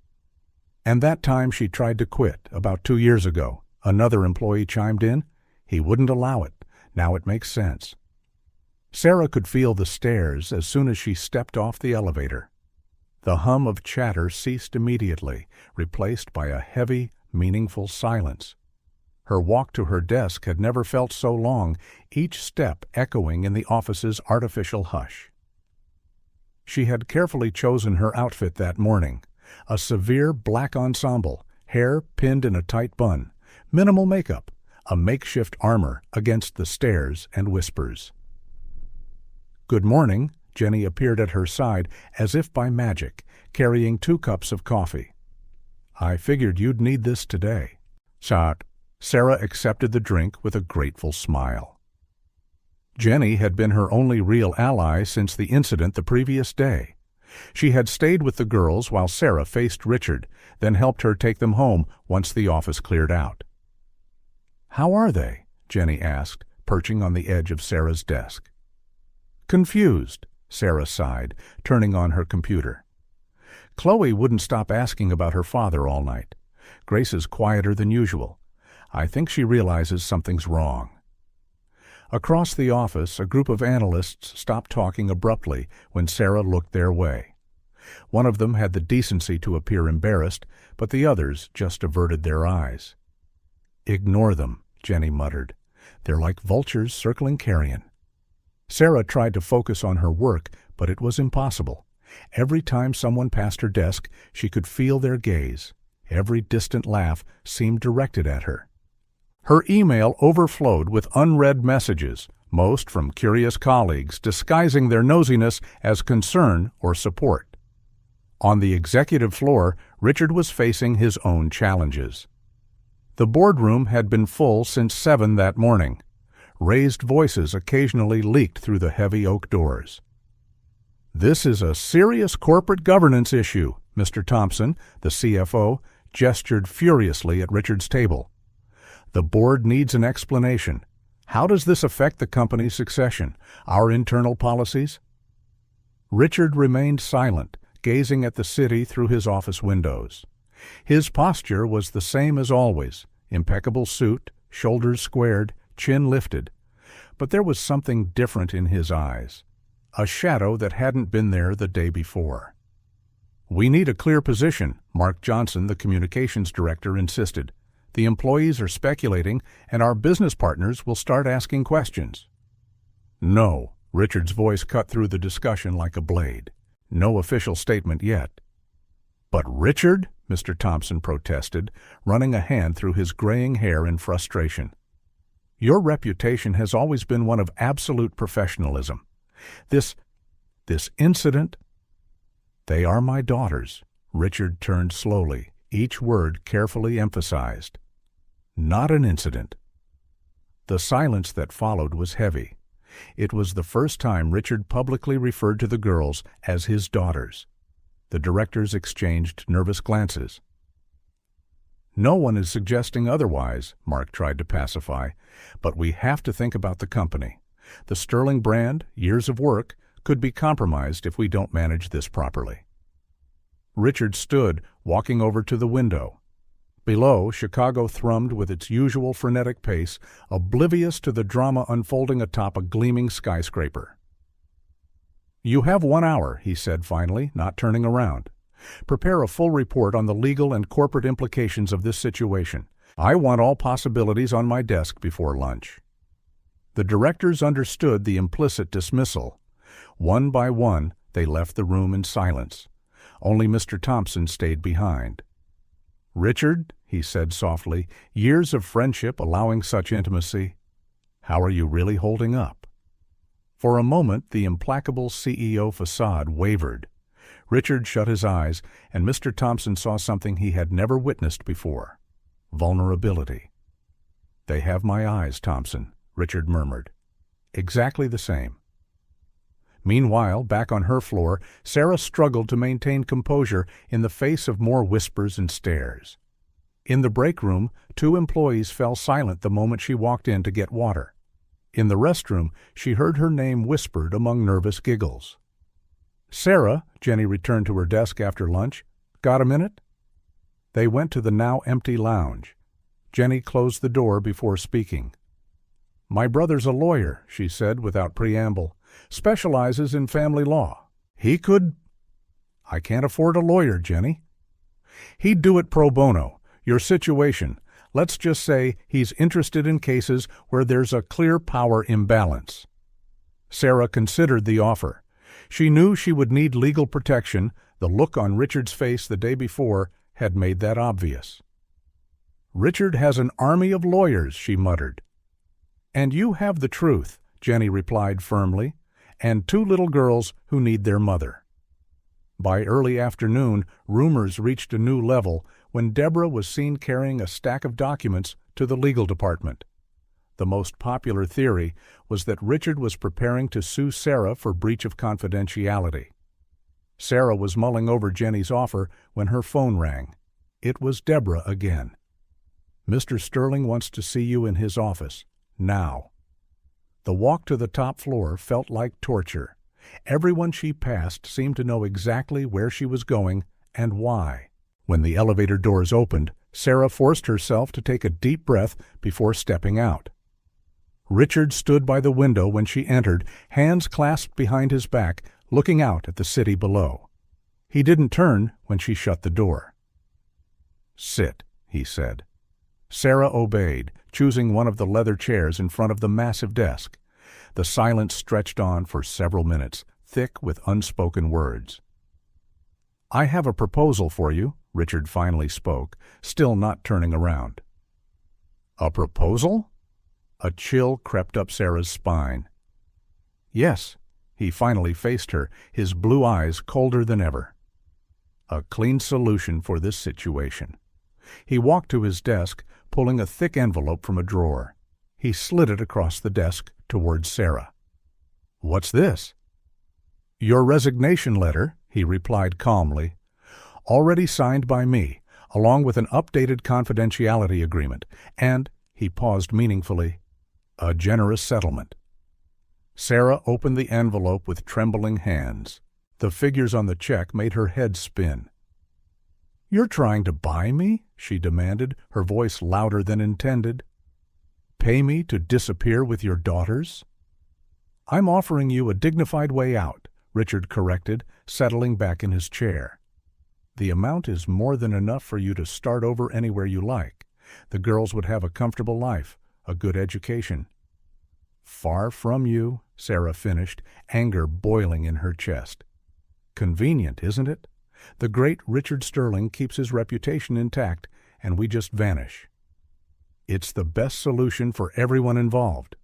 "And that time she tried to quit, about 2 years ago," another employee chimed in. "He wouldn't allow it. Now it makes sense." Sarah could feel the stares as soon as she stepped off the elevator. The hum of chatter ceased immediately, replaced by a heavy, meaningful silence. Her walk to her desk had never felt so long, each step echoing in the office's artificial hush. She had carefully chosen her outfit that morning, A severe black ensemble, hair pinned in a tight bun, minimal makeup, a makeshift armor against the stares and whispers. "Good morning." Jenny appeared at her side as if by magic, carrying 2 cups of coffee. "I figured you'd need this today." Sarah accepted the drink with a grateful smile. Jenny had been her only real ally since the incident the previous day. She had stayed with the girls while Sarah faced Richard, then helped her take them home once the office cleared out. "How are they?" Jenny asked, perching on the edge of Sarah's desk. "Confused," Sarah sighed, turning on her computer. "Chloe wouldn't stop asking about her father all night. Grace is quieter than usual. I think she realizes something's wrong." Across the office, a group of analysts stopped talking abruptly when Sarah looked their way. One of them had the decency to appear embarrassed, but the others just averted their eyes. "Ignore them," Jenny muttered. "They're like vultures circling carrion." Sarah tried to focus on her work, but it was impossible. Every time someone passed her desk, she could feel their gaze. Every distant laugh seemed directed at her. Her email overflowed with unread messages, most from curious colleagues disguising their nosiness as concern or support. On the executive floor, Richard was facing his own challenges. The boardroom had been full since 7 that morning. Raised voices occasionally leaked through the heavy oak doors. "This is a serious corporate governance issue," Mr. Thompson, the CFO, gestured furiously at Richard's table. "The board needs an explanation. How does this affect the company's succession, our internal policies?" Richard remained silent, gazing at the city through his office windows. His posture was the same as always, impeccable suit, shoulders squared, chin lifted. But there was something different in his eyes, a shadow that hadn't been there the day before. "We need a clear position," Mark Johnson, the communications director, insisted. "The employees are speculating, and our business partners will start asking questions." "No," Richard's voice cut through the discussion like a blade. "No official statement yet." "But Richard," Mr. Thompson protested, running a hand through his graying hair in frustration. "Your reputation has always been one of absolute professionalism. This incident—" "They are my daughters," Richard turned slowly, each word carefully emphasized. "Not an incident." The silence that followed was heavy. It was the first time Richard publicly referred to the girls as his daughters. The directors exchanged nervous glances. "No one is suggesting otherwise," Mark tried to pacify, "but we have to think about the company. The Sterling brand, years of work, could be compromised if we don't manage this properly." Richard stood, walking over to the window. Below, Chicago thrummed with its usual frenetic pace, oblivious to the drama unfolding atop a gleaming skyscraper. "You have 1 hour," he said finally, not turning around. "Prepare a full report on the legal and corporate implications of this situation. I want all possibilities on my desk before lunch." The directors understood the implicit dismissal. One by one, they left the room in silence. Only Mr. Thompson stayed behind. "Richard," he said softly, "years of friendship allowing such intimacy. How are you really holding up?" For a moment, the implacable CEO facade wavered. Richard shut his eyes, and Mr. Thompson saw something he had never witnessed before: vulnerability. "They have my eyes, Thompson," Richard murmured. "Exactly the same." Meanwhile, back on her floor, Sarah struggled to maintain composure in the face of more whispers and stares. In the break room, 2 employees fell silent the moment she walked in to get water. In the restroom, she heard her name whispered among nervous giggles. "Sarah," Jenny returned to her desk after lunch. "Got a minute?" They went to the now empty lounge. Jenny closed the door before speaking. "My brother's a lawyer," she said without preamble. "Specializes in family law. He could—" "I can't afford a lawyer, Jenny." "He'd do it pro bono. Your situation. Let's just say he's interested in cases where there's a clear power imbalance." Sarah considered the offer. She knew she would need legal protection, The look on Richard's face the day before had made that obvious. "Richard has an army of lawyers," she muttered. "And you have the truth," Jenny replied firmly, "and 2 little girls who need their mother." By early afternoon, rumors reached a new level when Deborah was seen carrying a stack of documents to the legal department. The most popular theory was that Richard was preparing to sue Sarah for breach of confidentiality. Sarah was mulling over Jenny's offer when her phone rang. It was Deborah again. "Mr. Sterling wants to see you in his office, now." The walk to the top floor felt like torture. Everyone she passed seemed to know exactly where she was going and why. When the elevator doors opened, Sarah forced herself to take a deep breath before stepping out. Richard stood by the window when she entered, hands clasped behind his back, looking out at the city below. He didn't turn when she shut the door. "Sit," he said. Sarah obeyed, choosing one of the leather chairs in front of the massive desk. The silence stretched on for several minutes, thick with unspoken words. "I have a proposal for you," Richard finally spoke, still not turning around. "A proposal?" A chill crept up Sarah's spine. "Yes." He finally faced her, his blue eyes colder than ever. "A clean solution for this situation." He walked to his desk, pulling a thick envelope from a drawer. He slid it across the desk towards Sarah. "What's this?" "Your resignation letter," he replied calmly. "Already signed by me, along with an updated confidentiality agreement, and," he paused meaningfully, "a generous settlement." Sarah opened the envelope with trembling hands. The figures on the check made her head spin. "You're trying to buy me?" she demanded, her voice louder than intended. "Pay me to disappear with your daughters?" "I'm offering you a dignified way out," Richard corrected, settling back in his chair. "The amount is more than enough for you to start over anywhere you like. The girls would have a comfortable life, a good education." "Far from you," Sarah finished, anger boiling in her chest. "Convenient, isn't it? The great Richard Sterling keeps his reputation intact, and we just vanish." "It's the best solution for everyone involved."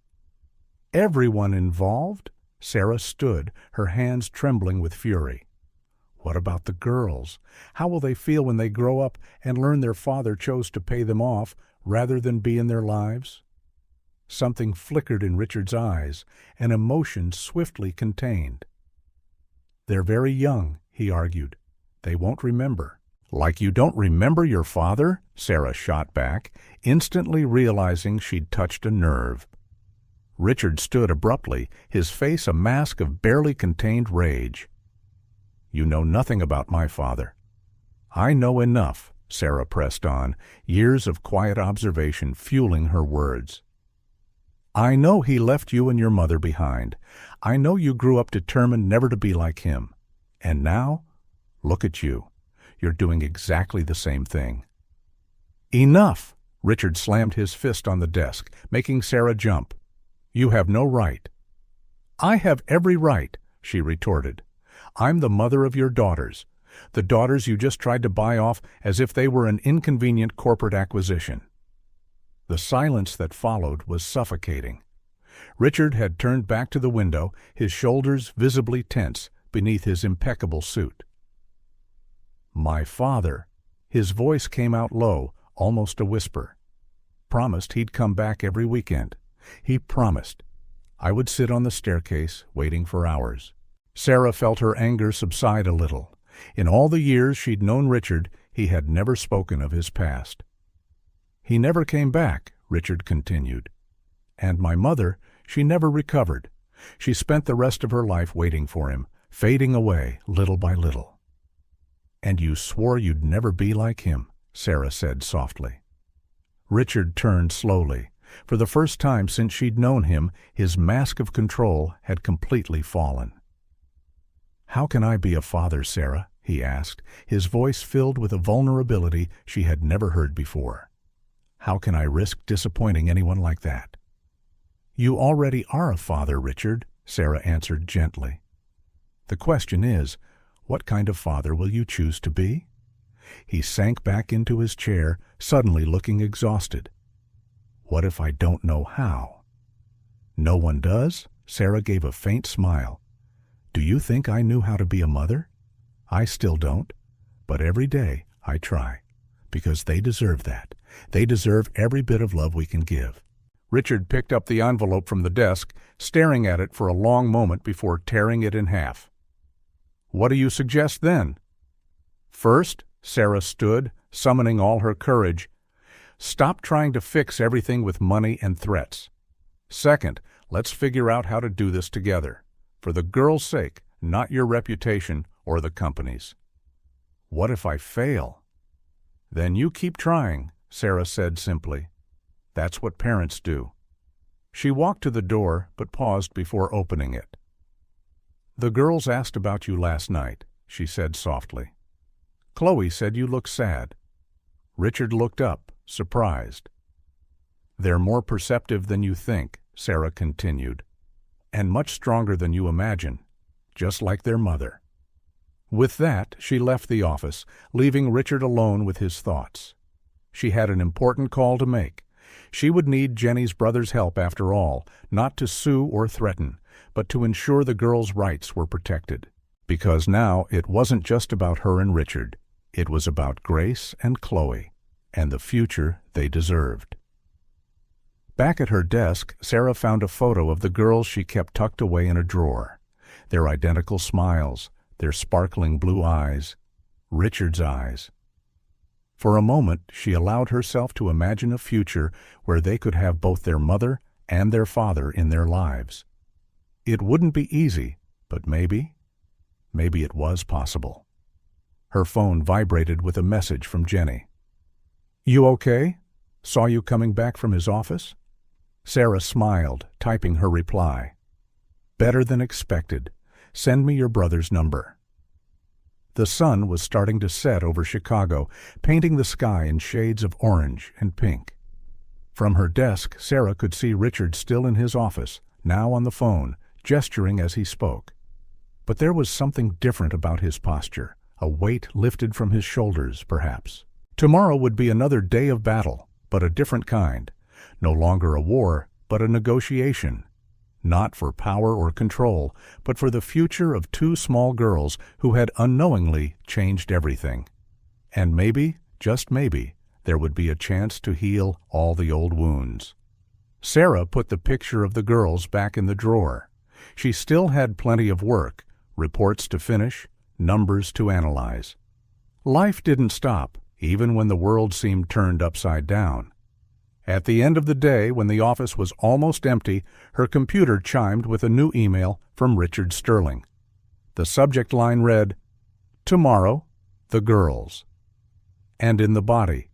"Everyone involved?" Sarah stood, her hands trembling with fury. "What about the girls? How will they feel when they grow up and learn their father chose to pay them off rather than be in their lives?" Something flickered in Richard's eyes, an emotion swiftly contained. "They're very young," he argued. "They won't remember." "Like you don't remember your father?" Sarah shot back, instantly realizing she'd touched a nerve. Richard stood abruptly, his face a mask of barely contained rage. "You know nothing about my father." "I know enough," Sarah pressed on, years of quiet observation fueling her words. "I know he left you and your mother behind. I know you grew up determined never to be like him. And now, look at you. You're doing exactly the same thing." "Enough!" Richard slammed his fist on the desk, making Sarah jump. "You have no right." "I have every right," she retorted. "I'm the mother of your daughters, the daughters you just tried to buy off as if they were an inconvenient corporate acquisition." The silence that followed was suffocating. Richard had turned back to the window, his shoulders visibly tense beneath his impeccable suit. "My father," his voice came out low, almost a whisper, "promised he'd come back every weekend. He promised. I would sit on the staircase, waiting for hours." Sarah felt her anger subside a little. In all the years she'd known Richard, he had never spoken of his past. "He never came back," Richard continued. "And my mother, she never recovered. She spent the rest of her life waiting for him, fading away little by little." "And you swore you'd never be like him," Sarah said softly. Richard turned slowly. For the first time since she'd known him, his mask of control had completely fallen. "How can I be a father, Sarah?" he asked, his voice filled with a vulnerability she had never heard before. "How can I risk disappointing anyone like that?" "You already are a father, Richard," Sarah answered gently. "The question is, What kind of father will you choose to be? He sank back into his chair, suddenly looking exhausted. What if I don't know how? No one does? Sarah gave a faint smile. Do you think I knew how to be a mother? I still don't, but every day I try, because they deserve that. They deserve every bit of love we can give. Richard picked up the envelope from the desk, staring at it for a long moment before tearing it in half. What do you suggest then? First, Sarah stood, summoning all her courage. Stop trying to fix everything with money and threats. Second, let's figure out how to do this together. For the girl's sake, not your reputation or the company's. What if I fail? Then you keep trying, Sarah said simply. That's what parents do. She walked to the door, but paused before opening it. The girls asked about you last night, she said softly. Chloe said you looked sad. Richard looked up, surprised. They're more perceptive than you think, Sarah continued, and much stronger than you imagine, just like their mother. With that, she left the office, leaving Richard alone with his thoughts. She had an important call to make. She would need Jenny's brother's help after all, not to sue or threaten, but to ensure the girl's rights were protected. Because now it wasn't just about her and Richard. It was about Grace and Chloe, and the future they deserved. Back at her desk, Sarah found a photo of the girls she kept tucked away in a drawer. Their identical smiles, their sparkling blue eyes, Richard's eyes. For a moment, she allowed herself to imagine a future where they could have both their mother and their father in their lives. It wouldn't be easy, but maybe it was possible. Her phone vibrated with a message from Jenny. You okay? Saw you coming back from his office? Sarah smiled, typing her reply. Better than expected. Send me your brother's number. The sun was starting to set over Chicago, painting the sky in shades of orange and pink. From her desk, Sarah could see Richard still in his office, now on the phone, gesturing as he spoke. But there was something different about his posture, a weight lifted from his shoulders, perhaps. Tomorrow would be another day of battle, but a different kind. No longer a war, but a negotiation. Not for power or control, but for the future of two small girls who had unknowingly changed everything. And maybe, just maybe, there would be a chance to heal all the old wounds. Sarah put the picture of the girls back in the drawer. She still had plenty of work, reports to finish, numbers to analyze. Life didn't stop, even when the world seemed turned upside down. At the end of the day, when the office was almost empty, her computer chimed with a new email from Richard Sterling. The subject line read, Tomorrow, the girls. And in the body,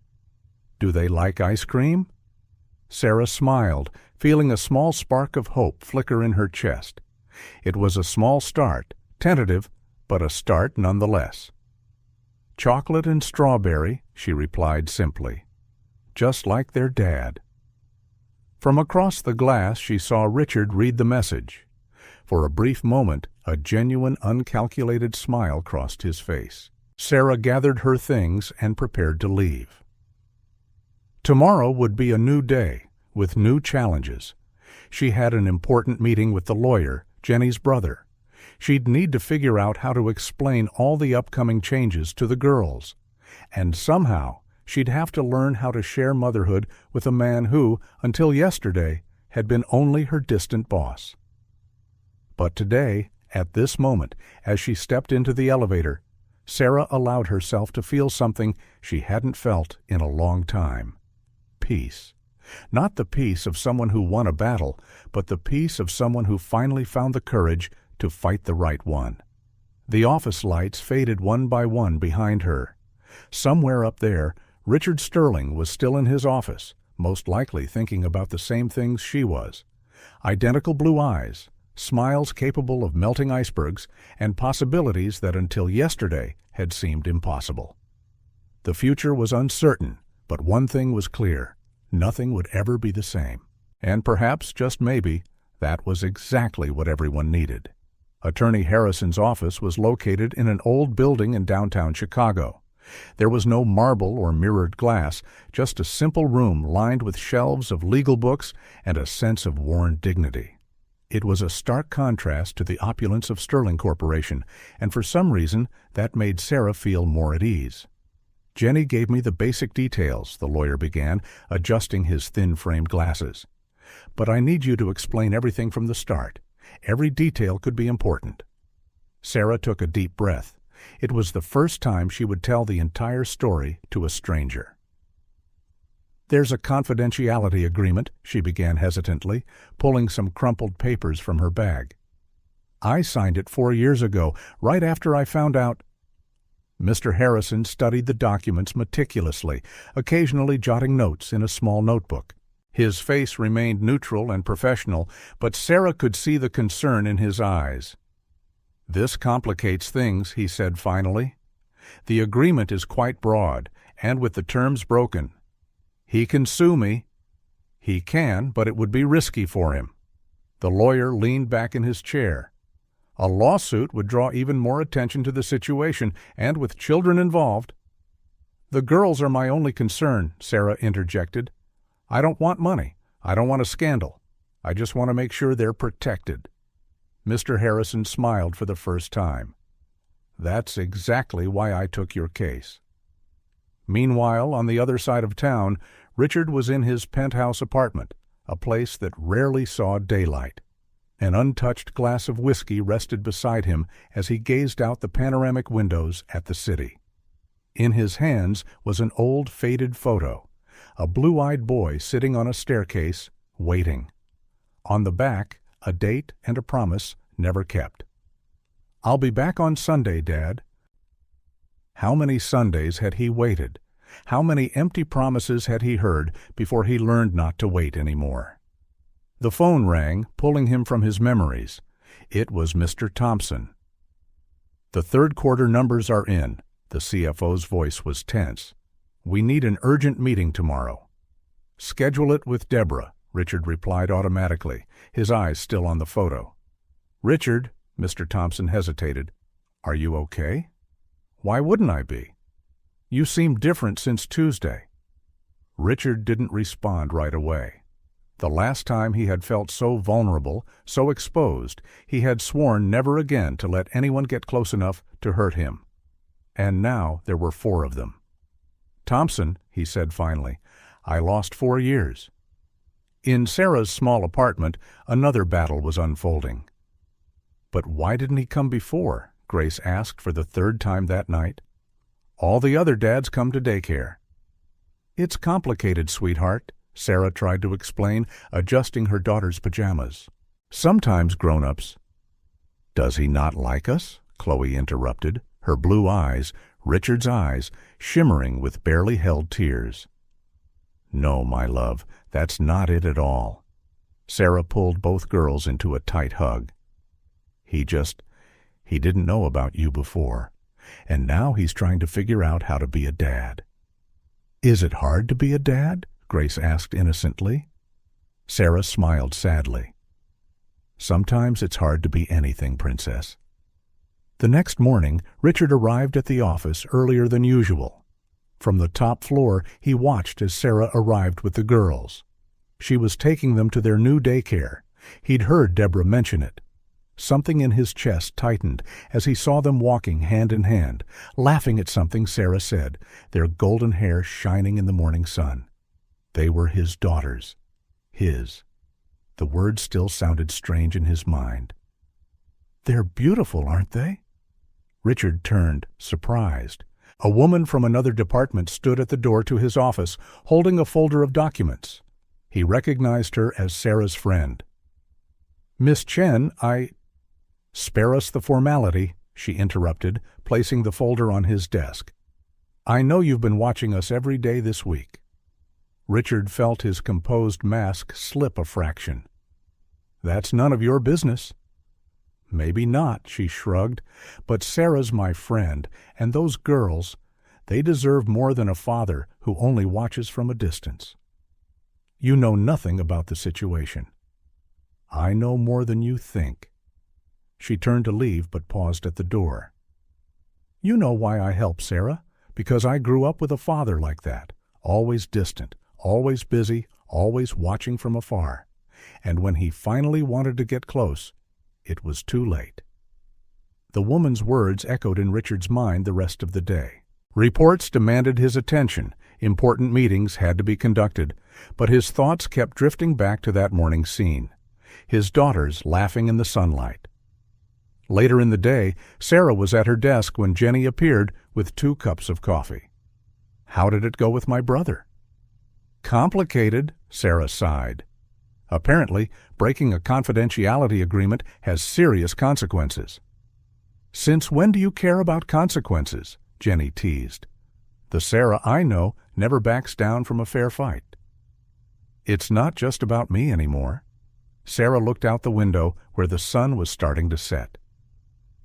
Do they like ice cream? Sarah smiled, feeling a small spark of hope flicker in her chest. It was a small start, tentative, but a start nonetheless. Chocolate and strawberry, she replied simply. Just like their dad. From across the glass, she saw Richard read the message. For a brief moment, a genuine, uncalculated smile crossed his face. Sarah gathered her things and prepared to leave. Tomorrow would be a new day, with new challenges. She had an important meeting with the lawyer, Jenny's brother. She'd need to figure out how to explain all the upcoming changes to the girls. And somehow, she'd have to learn how to share motherhood with a man who, until yesterday, had been only her distant boss. But today, at this moment, as she stepped into the elevator, Sarah allowed herself to feel something she hadn't felt in a long time. Peace. Not the peace of someone who won a battle, but the peace of someone who finally found the courage to fight the right one. The office lights faded one by one behind her. Somewhere up there, Richard Sterling was still in his office, most likely thinking about the same things she was. Identical blue eyes, smiles capable of melting icebergs, and possibilities that until yesterday had seemed impossible. The future was uncertain, but one thing was clear. Nothing would ever be the same. And perhaps, just maybe, that was exactly what everyone needed. Attorney Harrison's office was located in an old building in downtown Chicago. There was no marble or mirrored glass, just a simple room lined with shelves of legal books and a sense of worn dignity. It was a stark contrast to the opulence of Sterling Corporation, and for some reason that made Sarah feel more at ease. "Jenny gave me the basic details," the lawyer began, adjusting his thin-framed glasses. "But I need you to explain everything from the start. Every detail could be important." Sarah took a deep breath. It was the first time she would tell the entire story to a stranger. "There's a confidentiality agreement," she began hesitantly, pulling some crumpled papers from her bag. "I signed it 4 years ago, right after I found out—" Mr. Harrison studied the documents meticulously, occasionally jotting notes in a small notebook. His face remained neutral and professional, but Sarah could see the concern in his eyes. "This complicates things," he said finally. "The agreement is quite broad, and with the terms broken. He can sue me." "He can, but it would be risky for him." The lawyer leaned back in his chair. "A lawsuit would draw even more attention to the situation, and with children involved—" "The girls are my only concern," Sarah interjected. "I don't want money. I don't want a scandal. I just want to make sure they're protected." Mr. Harrison smiled for the first time. "That's exactly why I took your case." Meanwhile, on the other side of town, Richard was in his penthouse apartment, a place that rarely saw daylight. An untouched glass of whiskey rested beside him as he gazed out the panoramic windows at the city. In his hands was an old faded photo, a blue-eyed boy sitting on a staircase, waiting. On the back, a date and a promise never kept. "I'll be back on Sunday, Dad." How many Sundays had he waited? How many empty promises had he heard before he learned not to wait anymore? The phone rang, pulling him from his memories. It was Mr. Thompson. "The third quarter numbers are in." The CFO's voice was tense. "We need an urgent meeting tomorrow." "Schedule it with Deborah," Richard replied automatically, his eyes still on the photo. "Richard," Mr. Thompson hesitated, "are you okay?" "Why wouldn't I be? You seem different since Tuesday." Richard didn't respond right away. The last time he had felt so vulnerable, so exposed, he had sworn never again to let anyone get close enough to hurt him. And now there were 4 of them. "Thompson," he said finally, "I lost 4 years." In Sarah's small apartment, another battle was unfolding. "But why didn't he come before?" Grace asked for the 3rd time that night. "All the other dads come to daycare." "It's complicated, sweetheart," Sarah tried to explain, adjusting her daughter's pajamas. "Sometimes grown-ups—" "Does he not like us?" Chloe interrupted, her blue eyes, Richard's eyes, shimmering with barely held tears. "No, my love, that's not it at all." Sarah pulled both girls into a tight hug. He didn't know about you before, and now he's trying to figure out how to be a dad." "Is it hard to be a dad?" Grace asked innocently. Sarah smiled sadly. "Sometimes it's hard to be anything, Princess." The next morning, Richard arrived at the office earlier than usual. From the top floor, he watched as Sarah arrived with the girls. She was taking them to their new daycare. He'd heard Deborah mention it. Something in his chest tightened as he saw them walking hand in hand, laughing at something Sarah said, their golden hair shining in the morning sun. They were his daughters. His. The words still sounded strange in his mind. "They're beautiful, aren't they?" Richard turned, surprised. A woman from another department stood at the door to his office, holding a folder of documents. He recognized her as Sarah's friend. "Miss Chen, "Spare us the formality," she interrupted, placing the folder on his desk. "I know you've been watching us every day this week." Richard felt his composed mask slip a fraction. "That's none of your business." "Maybe not," she shrugged, "but Sarah's my friend, and those girls, they deserve more than a father who only watches from a distance." "You know nothing about the situation." "I know more than you think." She turned to leave but paused at the door. "You know why I help, Sarah, because I grew up with a father like that, always distant, always busy, always watching from afar. And when he finally wanted to get close, it was too late." The woman's words echoed in Richard's mind the rest of the day. Reports demanded his attention, important meetings had to be conducted, but his thoughts kept drifting back to that morning scene, his daughters laughing in the sunlight. Later in the day, Sarah was at her desk when Jenny appeared with 2 cups of coffee. "How did it go with my brother?" "Complicated," Sarah sighed. "Apparently, breaking a confidentiality agreement has serious consequences." "Since when do you care about consequences?" Jenny teased. "The Sarah I know never backs down from a fair fight." "It's not just about me anymore." Sarah looked out the window where the sun was starting to set.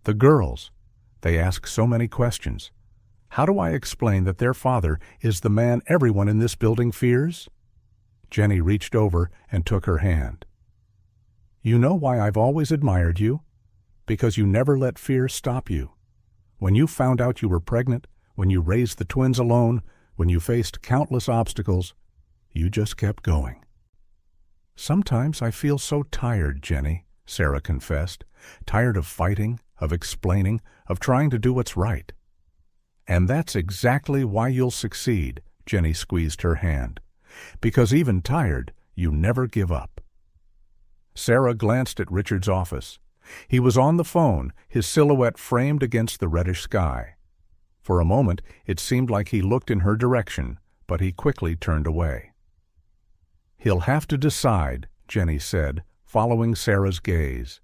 "The girls, they ask so many questions. How do I explain that their father is the man everyone in this building fears?" Jenny reached over and took her hand. "You know why I've always admired you? Because you never let fear stop you. When you found out you were pregnant, when you raised the twins alone, when you faced countless obstacles, you just kept going." "Sometimes I feel so tired, Jenny," Sarah confessed. "Tired of fighting, of explaining, of trying to do what's right." "And that's exactly why you'll succeed," Jenny squeezed her hand. "Because even tired, you never give up." Sarah glanced at Richard's office. He was on the phone, his silhouette framed against the reddish sky. For a moment, it seemed like he looked in her direction, but he quickly turned away. "He'll have to decide," Jenny said, following Sarah's gaze.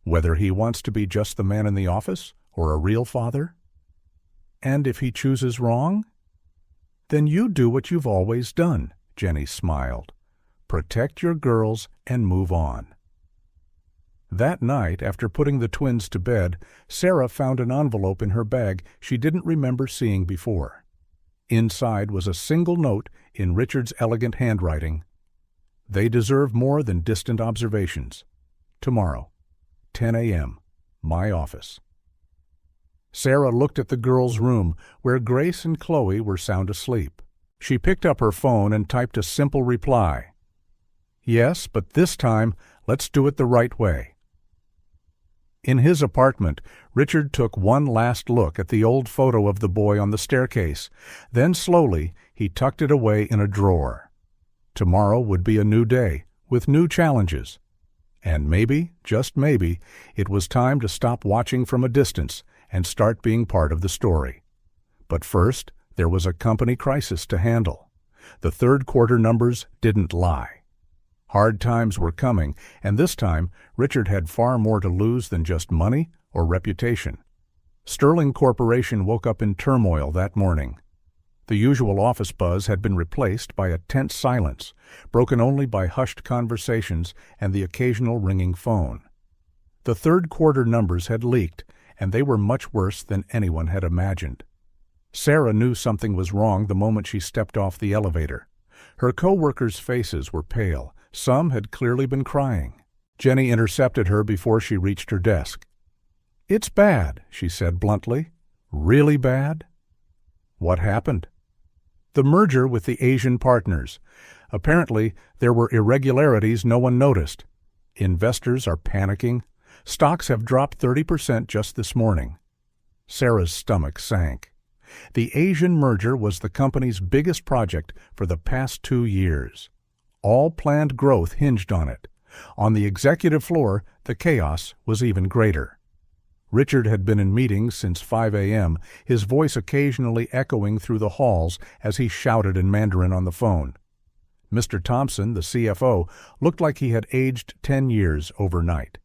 "Whether he wants to be just the man in the office or a real father? And if he chooses wrong? Then you do what you've always done," Jenny smiled. "Protect your girls and move on." That night, after putting the twins to bed, Sarah found an envelope in her bag she didn't remember seeing before. Inside was a single note in Richard's elegant handwriting. "They deserve more than distant observations. Tomorrow, 10 a.m., my office." Sarah looked at the girls' room, where Grace and Chloe were sound asleep. She picked up her phone and typed a simple reply. "Yes, but this time, let's do it the right way." In his apartment, Richard took one last look at the old photo of the boy on the staircase. Then slowly, he tucked it away in a drawer. Tomorrow would be a new day, with new challenges. And maybe, just maybe, it was time to stop watching from a distance and start being part of the story. But first, there was a company crisis to handle. The third quarter numbers didn't lie. Hard times were coming, and this time Richard had far more to lose than just money or reputation. Sterling Corporation woke up in turmoil that morning. The usual office buzz had been replaced by a tense silence, broken only by hushed conversations and the occasional ringing phone. The third quarter numbers had leaked, and they were much worse than anyone had imagined. Sarah knew something was wrong the moment she stepped off the elevator. Her co-workers' faces were pale. Some had clearly been crying. Jenny intercepted her before she reached her desk. "It's bad," she said bluntly. "Really bad." "What happened?" "The merger with the Asian partners. Apparently, there were irregularities no one noticed. Investors are panicking. Stocks have dropped 30% just this morning." Sarah's stomach sank. The Asian merger was the company's biggest project for the past 2 years. All planned growth hinged on it. On the executive floor, the chaos was even greater. Richard had been in meetings since 5 a.m., his voice occasionally echoing through the halls as he shouted in Mandarin on the phone. Mr. Thompson, the CFO, looked like he had aged 10 years overnight.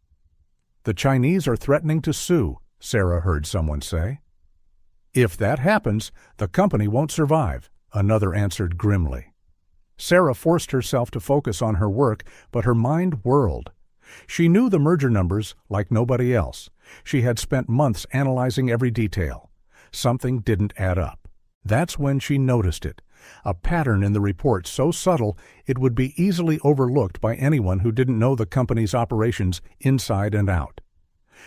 "The Chinese are threatening to sue," Sarah heard someone say. "If that happens, the company won't survive," another answered grimly. Sarah forced herself to focus on her work, but her mind whirled. She knew the merger numbers like nobody else. She had spent months analyzing every detail. Something didn't add up. That's when she noticed it, a pattern in the report so subtle it would be easily overlooked by anyone who didn't know the company's operations inside and out.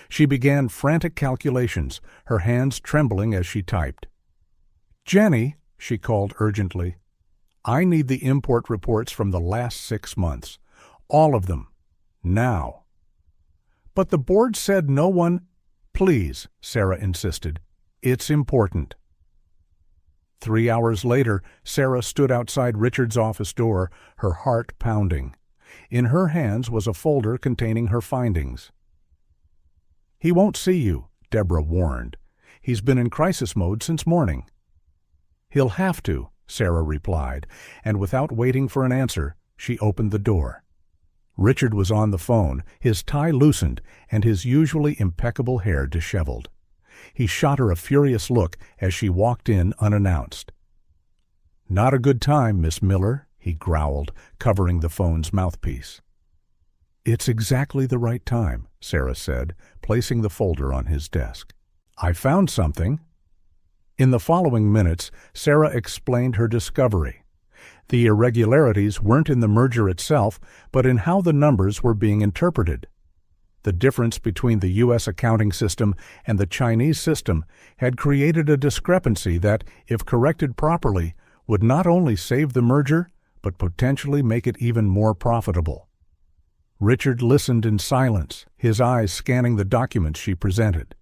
She began frantic calculations, her hands trembling as she typed. "Jenny," she called urgently, "I need the import reports from the last 6 months. All of them. Now." "But the board said no one—" "Please," Sarah insisted. "It's important." 3 hours later, Sarah stood outside Richard's office door, her heart pounding. In her hands was a folder containing her findings. "He won't see you," Deborah warned. "He's been in crisis mode since morning." "He'll have to," Sarah replied, and without waiting for an answer, she opened the door. Richard was on the phone, his tie loosened and his usually impeccable hair disheveled. He shot her a furious look as she walked in unannounced. "Not a good time, Miss Miller," he growled, covering the phone's mouthpiece. "It's exactly the right time," Sarah said, placing the folder on his desk. "I found something." In the following minutes, Sarah explained her discovery. The irregularities weren't in the merger itself, but in how the numbers were being interpreted. The difference between the U.S. accounting system and the Chinese system had created a discrepancy that, if corrected properly, would not only save the merger, but potentially make it even more profitable. Richard listened in silence, his eyes scanning the documents she presented.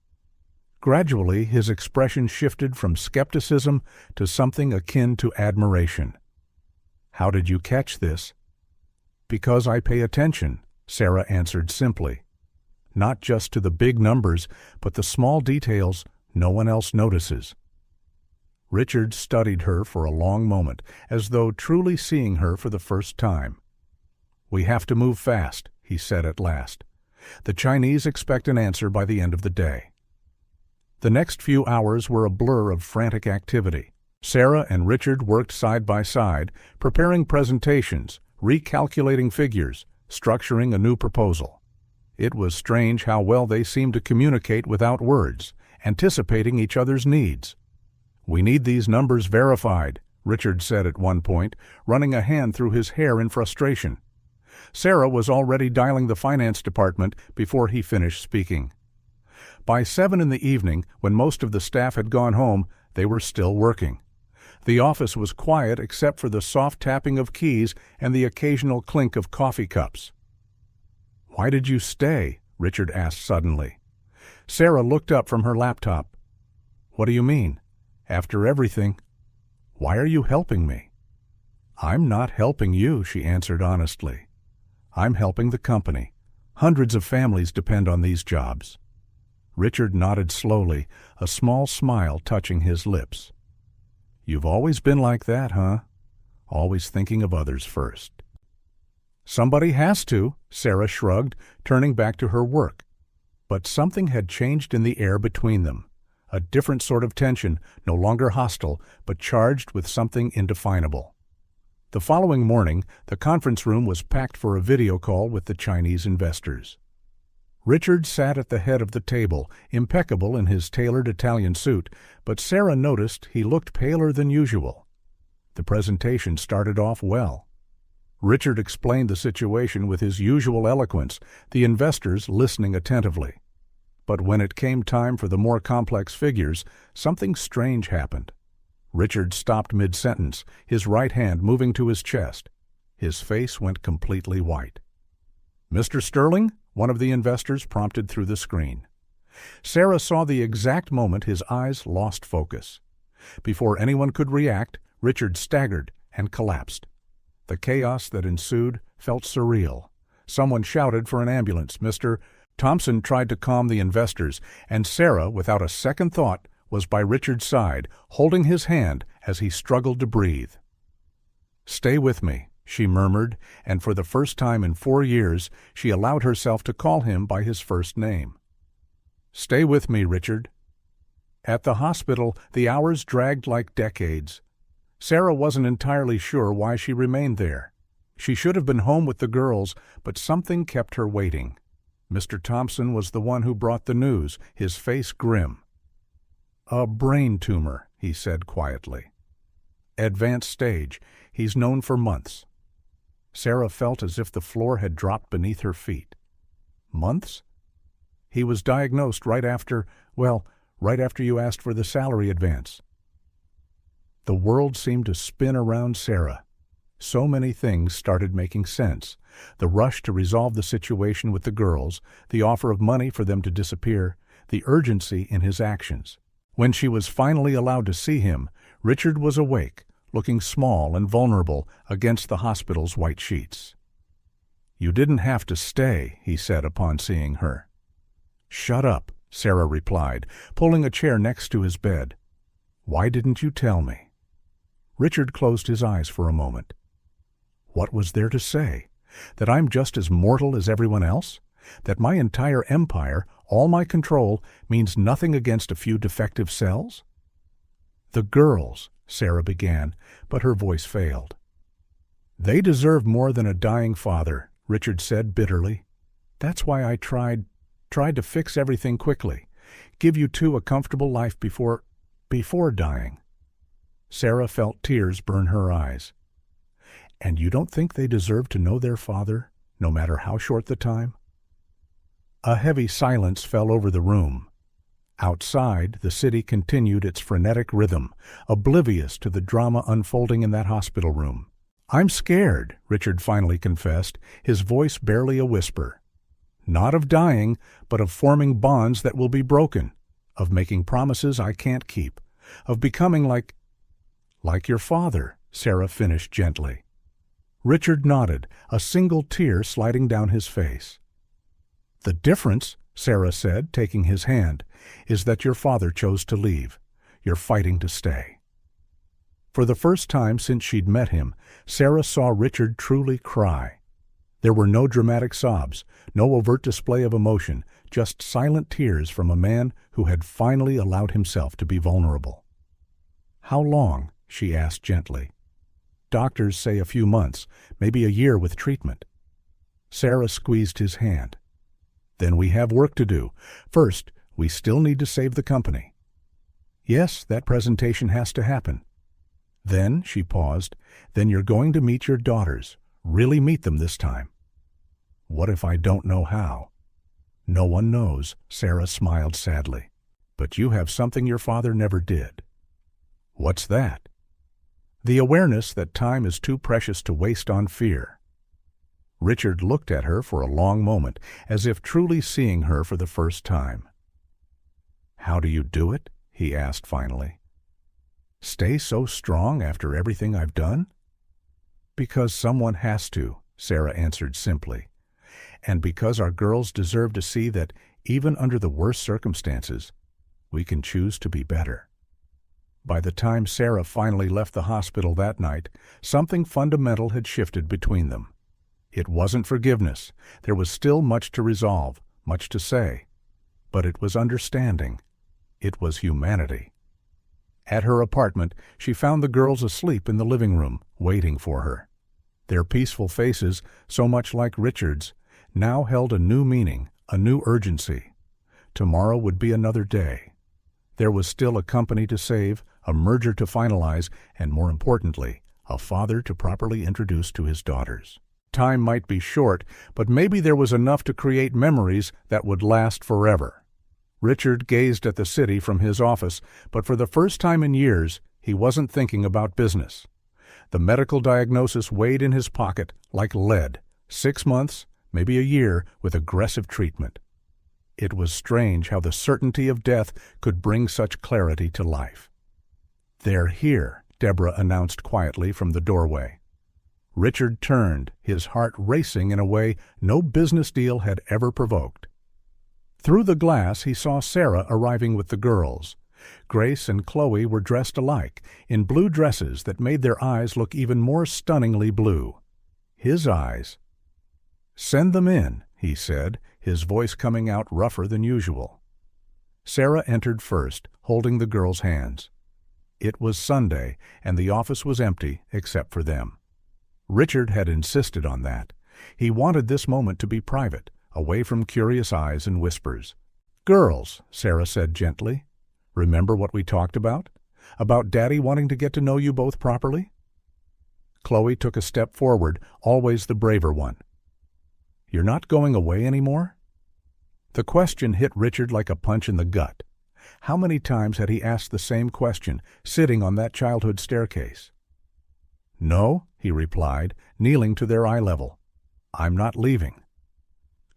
Gradually, his expression shifted from skepticism to something akin to admiration. "How did you catch this?" "Because I pay attention," Sarah answered simply. "Not just to the big numbers, but the small details no one else notices." Richard studied her for a long moment, as though truly seeing her for the first time. "We have to move fast," he said at last. "The Chinese expect an answer by the end of the day." The next few hours were a blur of frantic activity. Sarah and Richard worked side by side, preparing presentations, recalculating figures, structuring a new proposal. It was strange how well they seemed to communicate without words, anticipating each other's needs. "We need these numbers verified," Richard said at one point, running a hand through his hair in frustration. Sarah was already dialing the finance department before he finished speaking. By 7 in the evening, when most of the staff had gone home, they were still working. The office was quiet except for the soft tapping of keys and the occasional clink of coffee cups. "Why did you stay?" Richard asked suddenly. Sarah looked up from her laptop. "What do you mean? After everything, why are you helping me?" "I'm not helping you," she answered honestly. "I'm helping the company. Hundreds of families depend on these jobs." Richard nodded slowly, a small smile touching his lips. "You've always been like that, huh? Always thinking of others first." "Somebody has to," Sarah shrugged, turning back to her work. But something had changed in the air between them. A different sort of tension, no longer hostile, but charged with something indefinable. The following morning, the conference room was packed for a video call with the Chinese investors. Richard sat at the head of the table, impeccable in his tailored Italian suit, but Sarah noticed he looked paler than usual. The presentation started off well. Richard explained the situation with his usual eloquence, the investors listening attentively. But when it came time for the more complex figures, something strange happened. Richard stopped mid-sentence, his right hand moving to his chest. His face went completely white. "Mr. Sterling?" one of the investors prompted through the screen. Sarah saw the exact moment his eyes lost focus. Before anyone could react, Richard staggered and collapsed. The chaos that ensued felt surreal. Someone shouted for an ambulance. Mr. Thompson tried to calm the investors, and Sarah, without a second thought, was by Richard's side, holding his hand as he struggled to breathe. "Stay with me," she murmured, and for the first time in 4 years, she allowed herself to call him by his first name. "Stay with me, Richard." At the hospital, the hours dragged like decades. Sarah wasn't entirely sure why she remained there. She should have been home with the girls, but something kept her waiting. Mr. Thompson was the one who brought the news, his face grim. "A brain tumor," he said quietly. "Advanced stage. He's known for months." Sarah felt as if the floor had dropped beneath her feet. Months? He was diagnosed right after you asked for the salary advance." The world seemed to spin around Sarah. So many things started making sense. The rush to resolve the situation with the girls, the offer of money for them to disappear, the urgency in his actions. When she was finally allowed to see him, Richard was awake, looking small and vulnerable against the hospital's white sheets. "You didn't have to stay," he said upon seeing her. "Shut up," Sarah replied, pulling a chair next to his bed. "Why didn't you tell me?" Richard closed his eyes for a moment. What was there to say? That I'm just as mortal as everyone else? That my entire empire, all my control, means nothing against a few defective cells? "The girls," Sarah began, but her voice failed. "They deserve more than a dying father," Richard said bitterly. "That's why I tried to fix everything quickly, give you two a comfortable life before dying." Sarah felt tears burn her eyes. "And you don't think they deserve to know their father, no matter how short the time?" A heavy silence fell over the room. Outside, the city continued its frenetic rhythm, oblivious to the drama unfolding in that hospital room. "I'm scared," Richard finally confessed, his voice barely a whisper. "Not of dying, but of forming bonds that will be broken, of making promises I can't keep, of becoming like your father," Sarah finished gently. Richard nodded, a single tear sliding down his face. "The difference," Sarah said, taking his hand, "is that your father chose to leave. You're fighting to stay." For the first time since she'd met him, Sarah saw Richard truly cry. There were no dramatic sobs, no overt display of emotion, just silent tears from a man who had finally allowed himself to be vulnerable. "How long?" she asked gently. "Doctors say a few months, maybe a year with treatment." Sarah squeezed his hand. "Then we have work to do. First, we still need to save the company." "Yes, that presentation has to happen." "Then," she paused, "then you're going to meet your daughters. Really meet them this time." "What if I don't know how?" "No one knows," Sarah smiled sadly. "But you have something your father never did." "What's that?" "The awareness that time is too precious to waste on fear." Richard looked at her for a long moment, as if truly seeing her for the first time. "How do you do it?" he asked finally. "Stay so strong after everything I've done?" "Because someone has to," Sarah answered simply. "And because our girls deserve to see that, even under the worst circumstances, we can choose to be better." By the time Sarah finally left the hospital that night, something fundamental had shifted between them. It wasn't forgiveness. There was still much to resolve, much to say. But it was understanding. It was humanity. At her apartment, she found the girls asleep in the living room, waiting for her. Their peaceful faces, so much like Richard's, now held a new meaning, a new urgency. Tomorrow would be another day. There was still a company to save, a merger to finalize, and more importantly, a father to properly introduce to his daughters. Time might be short, but maybe there was enough to create memories that would last forever. Richard gazed at the city from his office, but for the first time in years, he wasn't thinking about business. The medical diagnosis weighed in his pocket like lead. 6 months, maybe a year, with aggressive treatment. It was strange how the certainty of death could bring such clarity to life. "They're here," Deborah announced quietly from the doorway. Richard turned, his heart racing in a way no business deal had ever provoked. Through the glass he saw Sarah arriving with the girls. Grace and Chloe were dressed alike, in blue dresses that made their eyes look even more stunningly blue. His eyes. "Send them in," he said, his voice coming out rougher than usual. Sarah entered first, holding the girls' hands. It was Sunday, and the office was empty except for them. Richard had insisted on that. He wanted this moment to be private, away from curious eyes and whispers. "Girls," Sarah said gently, "remember what we talked about? About Daddy wanting to get to know you both properly?" Chloe took a step forward, always the braver one. "You're not going away anymore?" The question hit Richard like a punch in the gut. How many times had he asked the same question, sitting on that childhood staircase? "No," he replied, kneeling to their eye level. "I'm not leaving."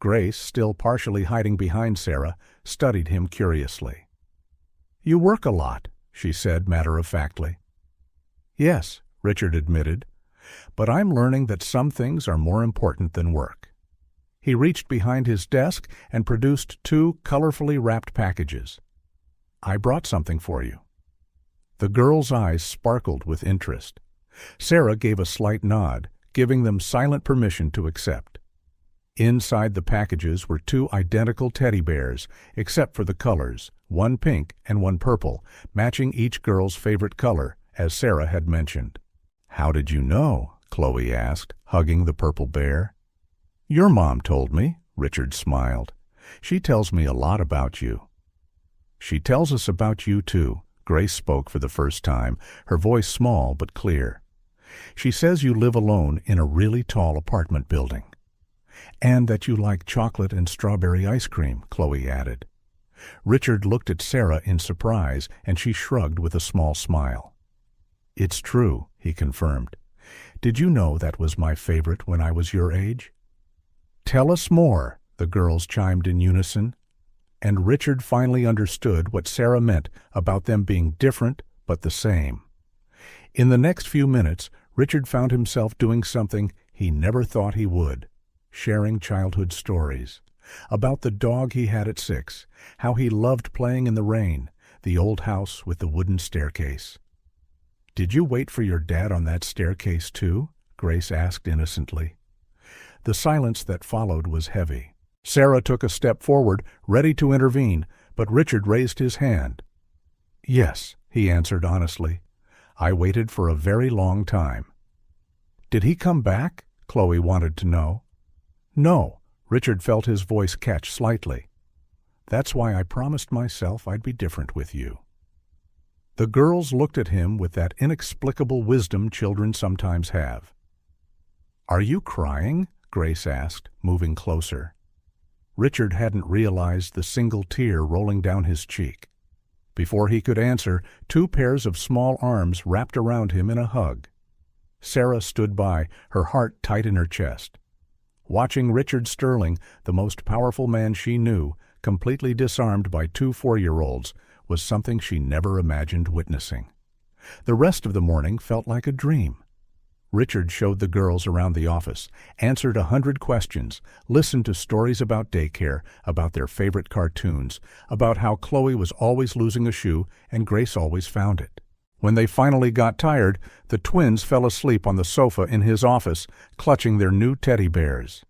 Grace, still partially hiding behind Sarah, studied him curiously. "You work a lot," she said matter-of-factly. "Yes," Richard admitted, "but I'm learning that some things are more important than work." He reached behind his desk and produced 2 colorfully wrapped packages. "I brought something for you." The girl's eyes sparkled with interest. Sarah gave a slight nod, giving them silent permission to accept. Inside the packages were 2 identical teddy bears, except for the colors, one pink and one purple, matching each girl's favorite color, as Sarah had mentioned. "How did you know?" Chloe asked, hugging the purple bear. "Your mom told me," Richard smiled. "She tells me a lot about you." "She tells us about you, too," Grace spoke for the first time, her voice small but clear. "She says you live alone in a really tall apartment building." "And that you like chocolate and strawberry ice cream," Chloe added. Richard looked at Sarah in surprise, and she shrugged with a small smile. "It's true," he confirmed. "Did you know that was my favorite when I was your age?" "Tell us more," the girls chimed in unison. And Richard finally understood what Sarah meant about them being different but the same. In the next few minutes, Richard found himself doing something he never thought he would, sharing childhood stories. About the dog he had at 6, how he loved playing in the rain, the old house with the wooden staircase. "Did you wait for your dad on that staircase too?" Grace asked innocently. The silence that followed was heavy. Sarah took a step forward, ready to intervene, but Richard raised his hand. "Yes," he answered honestly. "I waited for a very long time." "Did he come back?" Chloe wanted to know. "No," Richard felt his voice catch slightly. "That's why I promised myself I'd be different with you." The girls looked at him with that inexplicable wisdom children sometimes have. "Are you crying?" Grace asked, moving closer. Richard hadn't realized the single tear rolling down his cheek. Before he could answer, 2 pairs of small arms wrapped around him in a hug. Sarah stood by, her heart tight in her chest. Watching Richard Sterling, the most powerful man she knew, completely disarmed by 2 4-year-olds, was something she never imagined witnessing. The rest of the morning felt like a dream. Richard showed the girls around the office, answered 100 questions, listened to stories about daycare, about their favorite cartoons, about how Chloe was always losing a shoe and Grace always found it. When they finally got tired, the twins fell asleep on the sofa in his office, clutching their new teddy bears.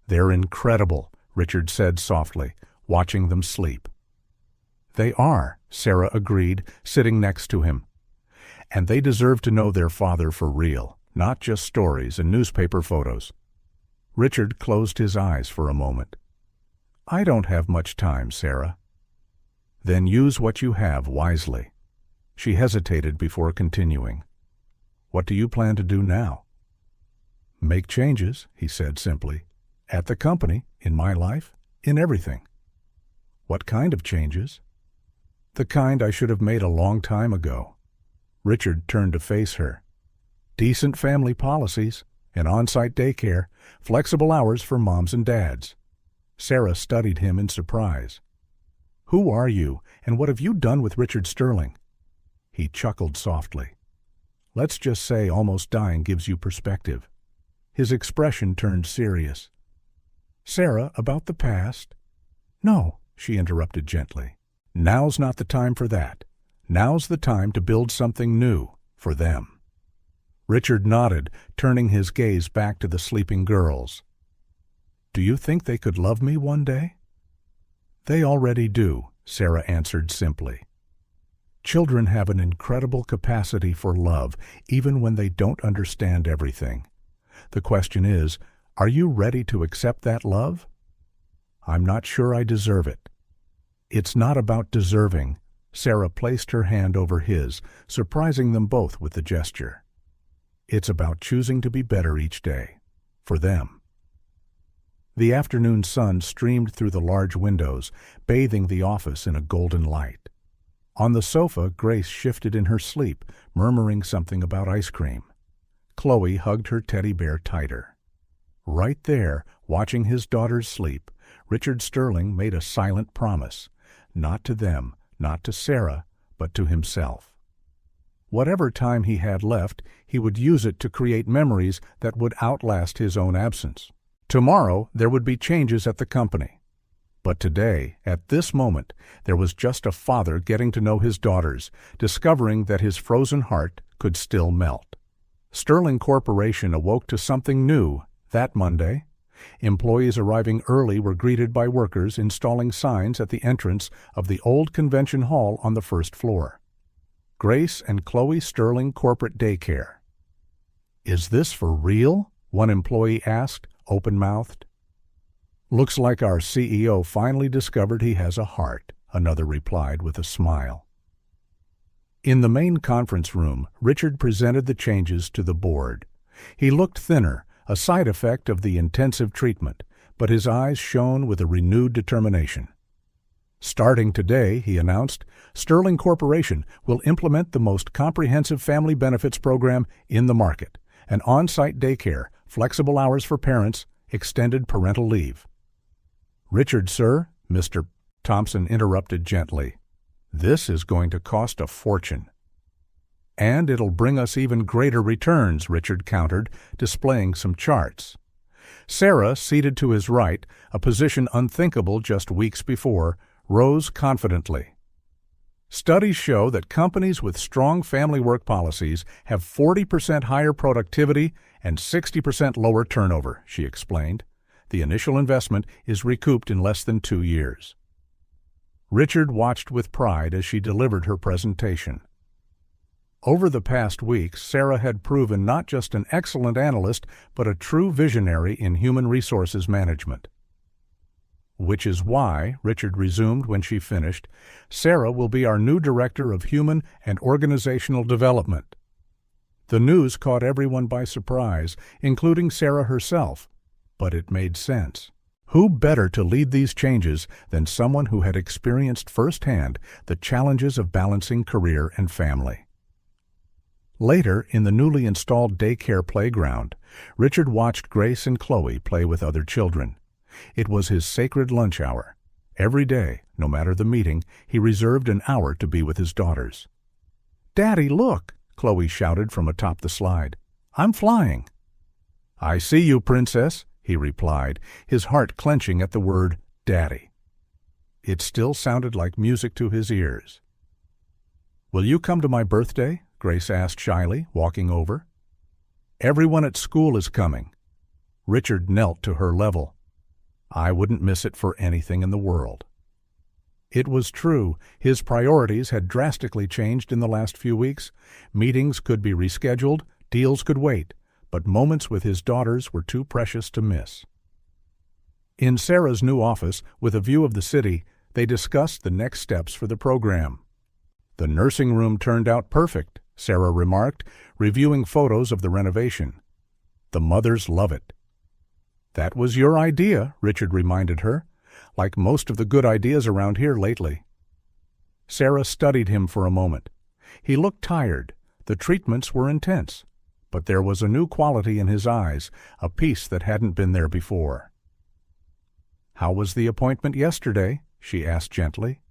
"They're incredible," Richard said softly, watching them sleep. "They are," Sarah agreed, sitting next to him. "And they deserve to know their father for real, not just stories and newspaper photos." Richard closed his eyes for a moment. "I don't have much time, Sarah." "Then use what you have wisely." She hesitated before continuing. "What do you plan to do now?" "Make changes," he said simply. "At the company, in my life, in everything." "What kind of changes?" "The kind I should have made a long time ago." Richard turned to face her. "Decent family policies, an on-site daycare, flexible hours for moms and dads." Sarah studied him in surprise. "Who are you, and what have you done with Richard Sterling?" He chuckled softly. "Let's just say almost dying gives you perspective." His expression turned serious. "Sarah, about the past?" "No," she interrupted gently. "Now's not the time for that. Now's the time to build something new for them." Richard nodded, turning his gaze back to the sleeping girls. "Do you think they could love me one day?" "They already do," Sarah answered simply. "Children have an incredible capacity for love, even when they don't understand everything. The question is, are you ready to accept that love?" "I'm not sure I deserve it." "It's not about deserving." Sarah placed her hand over his, surprising them both with the gesture. "It's about choosing to be better each day. For them." The afternoon sun streamed through the large windows, bathing the office in a golden light. On the sofa, Grace shifted in her sleep, murmuring something about ice cream. Chloe hugged her teddy bear tighter. Right there, watching his daughters sleep, Richard Sterling made a silent promise, not to them, not to Sarah, but to himself. Whatever time he had left, he would use it to create memories that would outlast his own absence. Tomorrow, there would be changes at the company. But today, at this moment, there was just a father getting to know his daughters, discovering that his frozen heart could still melt. Sterling Corporation awoke to something new that Monday. Employees arriving early were greeted by workers installing signs at the entrance of the old convention hall on the first floor. Grace and Chloe Sterling Corporate Daycare. "Is this for real?" one employee asked, open-mouthed. "Looks like our CEO finally discovered he has a heart," another replied with a smile. In the main conference room, Richard presented the changes to the board. He looked thinner, a side effect of the intensive treatment, but his eyes shone with a renewed determination. "Starting today," he announced, "Sterling Corporation will implement the most comprehensive family benefits program in the market, an on-site daycare, flexible hours for parents, extended parental leave." "Richard, sir," Mr. Thompson interrupted gently, "this is going to cost a fortune." "And it'll bring us even greater returns," Richard countered, displaying some charts. Sarah, seated to his right, a position unthinkable just weeks before, rose confidently. "Studies show that companies with strong family work policies have 40% higher productivity and 60% lower turnover," she explained. "The initial investment is recouped in less than 2 years." Richard watched with pride as she delivered her presentation. Over the past weeks, Sarah had proven not just an excellent analyst, but a true visionary in human resources management. "Which is why," Richard resumed when she finished, "Sarah will be our new Director of Human and Organizational Development." The news caught everyone by surprise, including Sarah herself, but it made sense. Who better to lead these changes than someone who had experienced firsthand the challenges of balancing career and family? Later, in the newly installed daycare playground, Richard watched Grace and Chloe play with other children. It was his sacred lunch hour. Every day, no matter the meeting, he reserved an hour to be with his daughters. "Daddy, look!" Chloe shouted from atop the slide. "I'm flying." "I see you, princess," he replied, his heart clenching at the word Daddy. It still sounded like music to his ears. "Will you come to my birthday?" Grace asked shyly, walking over. "Everyone at school is coming." Richard knelt to her level. "I wouldn't miss it for anything in the world." It was true, his priorities had drastically changed in the last few weeks. Meetings could be rescheduled, deals could wait, but moments with his daughters were too precious to miss. In Sarah's new office, with a view of the city, they discussed the next steps for the program. "The nursing room turned out perfect," Sarah remarked, reviewing photos of the renovation. "The mothers love it." "That was your idea," Richard reminded her, "like most of the good ideas around here lately." Sarah studied him for a moment. He looked tired. The treatments were intense, but there was a new quality in his eyes, a peace that hadn't been there before. "How was the appointment yesterday?" she asked gently.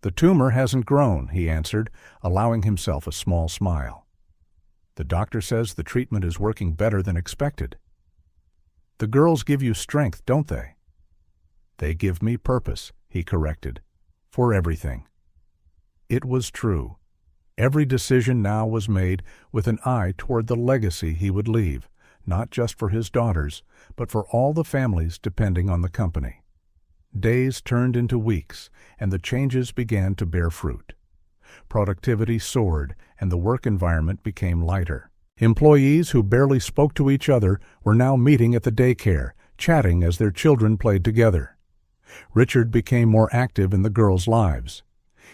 "The tumor hasn't grown," he answered, allowing himself a small smile. "The doctor says the treatment is working better than expected." "The girls give you strength, don't they?" "They give me purpose," he corrected, "for everything." It was true. Every decision now was made with an eye toward the legacy he would leave, not just for his daughters, but for all the families depending on the company. Days turned into weeks, and the changes began to bear fruit. Productivity soared, and the work environment became lighter. Employees who barely spoke to each other were now meeting at the daycare, chatting as their children played together. Richard became more active in the girls' lives.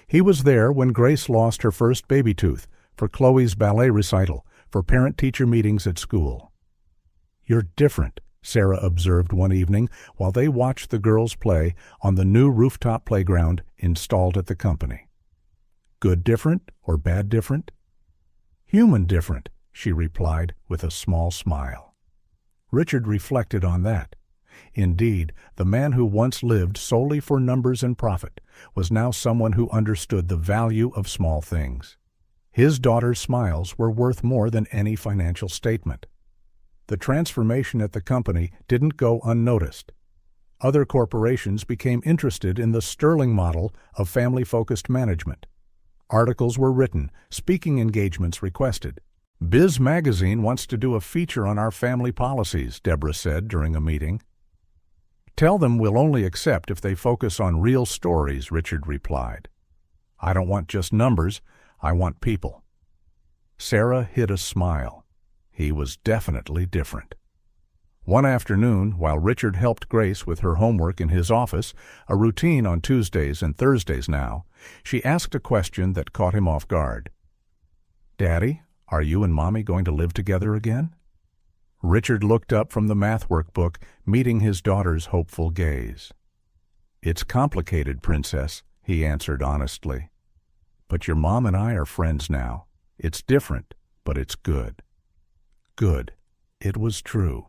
He was there when Grace lost her first baby tooth, for Chloe's ballet recital, for parent-teacher meetings at school. "You're different," Sarah observed one evening while they watched the girls play on the new rooftop playground installed at the company. Good different or bad different? Human different, she replied with a small smile. Richard reflected on that. Indeed, the man who once lived solely for numbers and profit was now someone who understood the value of small things. His daughter's smiles were worth more than any financial statement. The transformation at the company didn't go unnoticed. Other corporations became interested in the Sterling model of family-focused management. Articles were written, speaking engagements requested. Biz Magazine wants to do a feature on our family policies, Deborah said during a meeting. Tell them we'll only accept if they focus on real stories, Richard replied. I don't want just numbers, I want people. Sarah hid a smile. He was definitely different. One afternoon, while Richard helped Grace with her homework in his office, a routine on Tuesdays and Thursdays now, she asked a question that caught him off guard. Daddy, are you and Mommy going to live together again? Richard looked up from the math workbook, meeting his daughter's hopeful gaze. It's complicated, Princess, he answered honestly. But your mom and I are friends now. It's different, but it's good. Good. It was true.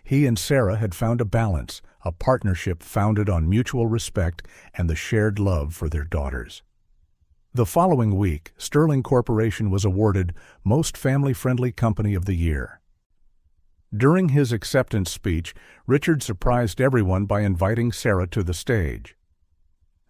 He and Sarah had found a balance, a partnership founded on mutual respect and the shared love for their daughters. The following week, Sterling Corporation was awarded Most Family-Friendly Company of the Year. During his acceptance speech, Richard surprised everyone by inviting Sarah to the stage.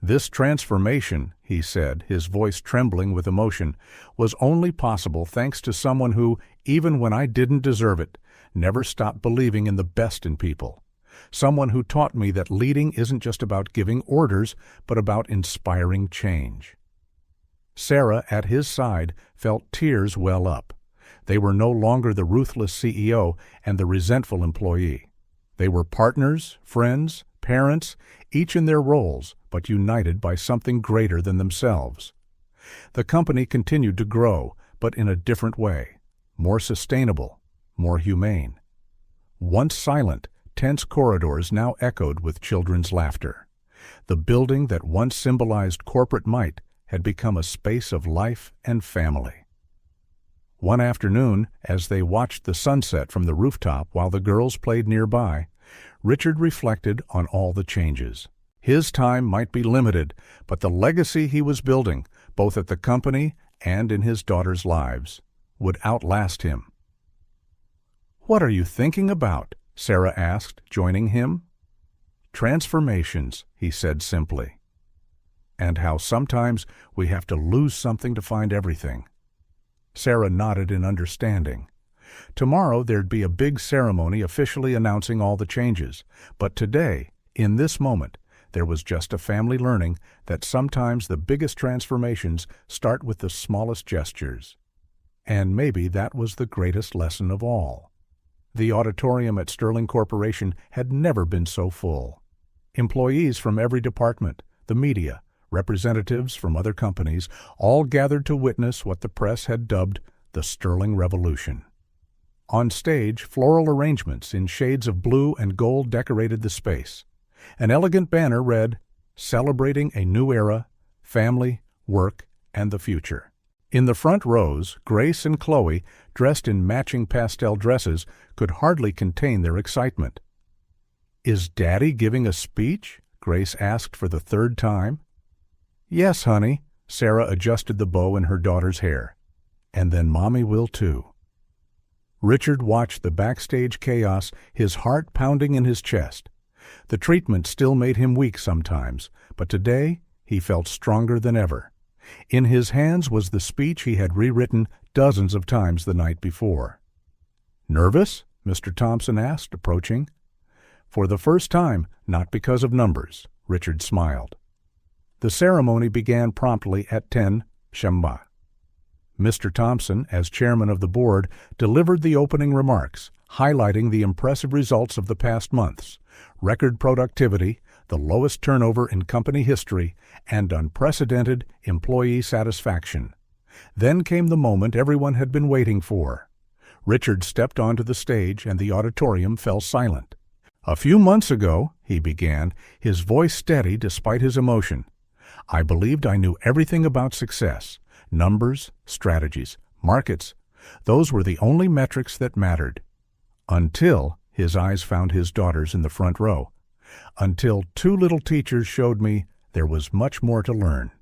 This transformation, he said, his voice trembling with emotion, was only possible thanks to someone who, even when I didn't deserve it, never stopped believing in the best in people. Someone who taught me that leading isn't just about giving orders, but about inspiring change. Sarah, at his side, felt tears well up. They were no longer the ruthless CEO and the resentful employee. They were partners, friends, parents, each in their roles, but united by something greater than themselves. The company continued to grow, but in a different way, more sustainable, more humane. Once silent, tense corridors now echoed with children's laughter. The building that once symbolized corporate might had become a space of life and family. One afternoon, as they watched the sunset from the rooftop while the girls played nearby, Richard reflected on all the changes. His time might be limited, but the legacy he was building, both at the company and in his daughters' lives, would outlast him. "What are you thinking about?" Sarah asked, joining him. "Transformations," he said simply. "And how sometimes we have to lose something to find everything." Sarah nodded in understanding. Tomorrow there'd be a big ceremony officially announcing all the changes, but today, in this moment, there was just a family learning that sometimes the biggest transformations start with the smallest gestures. And maybe that was the greatest lesson of all. The auditorium at Sterling Corporation had never been so full. Employees from every department, the media, representatives from other companies, all gathered to witness what the press had dubbed the Sterling Revolution. On stage, floral arrangements in shades of blue and gold decorated the space. An elegant banner read, "Celebrating a New Era, Family, Work, and the Future." In the front rows, Grace and Chloe, dressed in matching pastel dresses, could hardly contain their excitement. "Is Daddy giving a speech?" Grace asked for the third time. "Yes, honey." Sarah adjusted the bow in her daughter's hair. "And then Mommy will too." Richard watched the backstage chaos, his heart pounding in his chest. The treatment still made him weak sometimes, but today he felt stronger than ever. In his hands was the speech he had rewritten dozens of times the night before. "Nervous?" Mr. Thompson asked, approaching. "For the first time, not because of numbers," Richard smiled. The ceremony began promptly at 10 Shamba. Mr. Thompson, as chairman of the board, delivered the opening remarks, highlighting the impressive results of the past months, record productivity, the lowest turnover in company history, and unprecedented employee satisfaction. Then came the moment everyone had been waiting for. Richard stepped onto the stage and the auditorium fell silent. "A few months ago," he began, his voice steady despite his emotion, "I believed I knew everything about success. Numbers, strategies, markets. Those were the only metrics that mattered. Until," his eyes found his daughter's in the front row, "until two little teachers showed me there was much more to learn."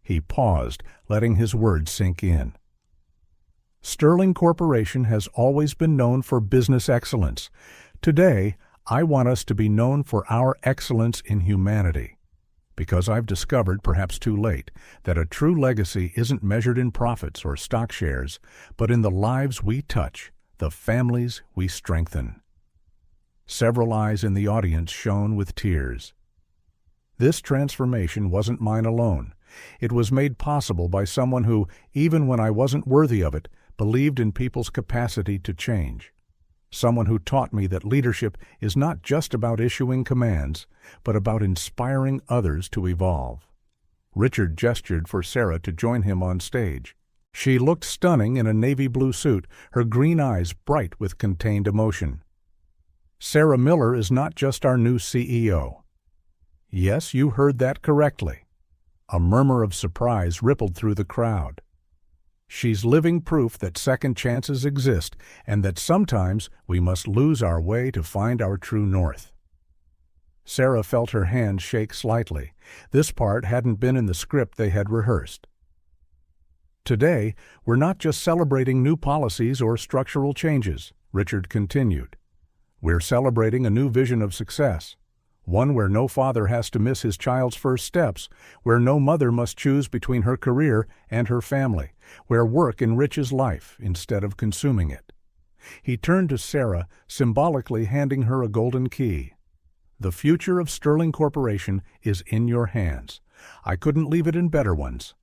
He paused, letting his words sink in. Sterling Corporation has always been known for business excellence. Today, I want us to be known for our excellence in humanity. Because I've discovered, perhaps too late, that a true legacy isn't measured in profits or stock shares, but in the lives we touch, the families we strengthen. Several eyes in the audience shone with tears. This transformation wasn't mine alone. It was made possible by someone who, even when I wasn't worthy of it, believed in people's capacity to change. Someone who taught me that leadership is not just about issuing commands, but about inspiring others to evolve. Richard gestured for Sarah to join him on stage. She looked stunning in a navy blue suit, her green eyes bright with contained emotion. "Sarah Miller is not just our new CEO." Yes, you heard that correctly. A murmur of surprise rippled through the crowd. "She's living proof that second chances exist and that sometimes we must lose our way to find our true north." Sarah felt her hand shake slightly. This part hadn't been in the script they had rehearsed. "Today, we're not just celebrating new policies or structural changes," Richard continued. "We're celebrating a new vision of success. One where no father has to miss his child's first steps, where no mother must choose between her career and her family, where work enriches life instead of consuming it." He turned to Sarah, symbolically handing her a golden key. "The future of Sterling Corporation is in your hands. I couldn't leave it in better ones."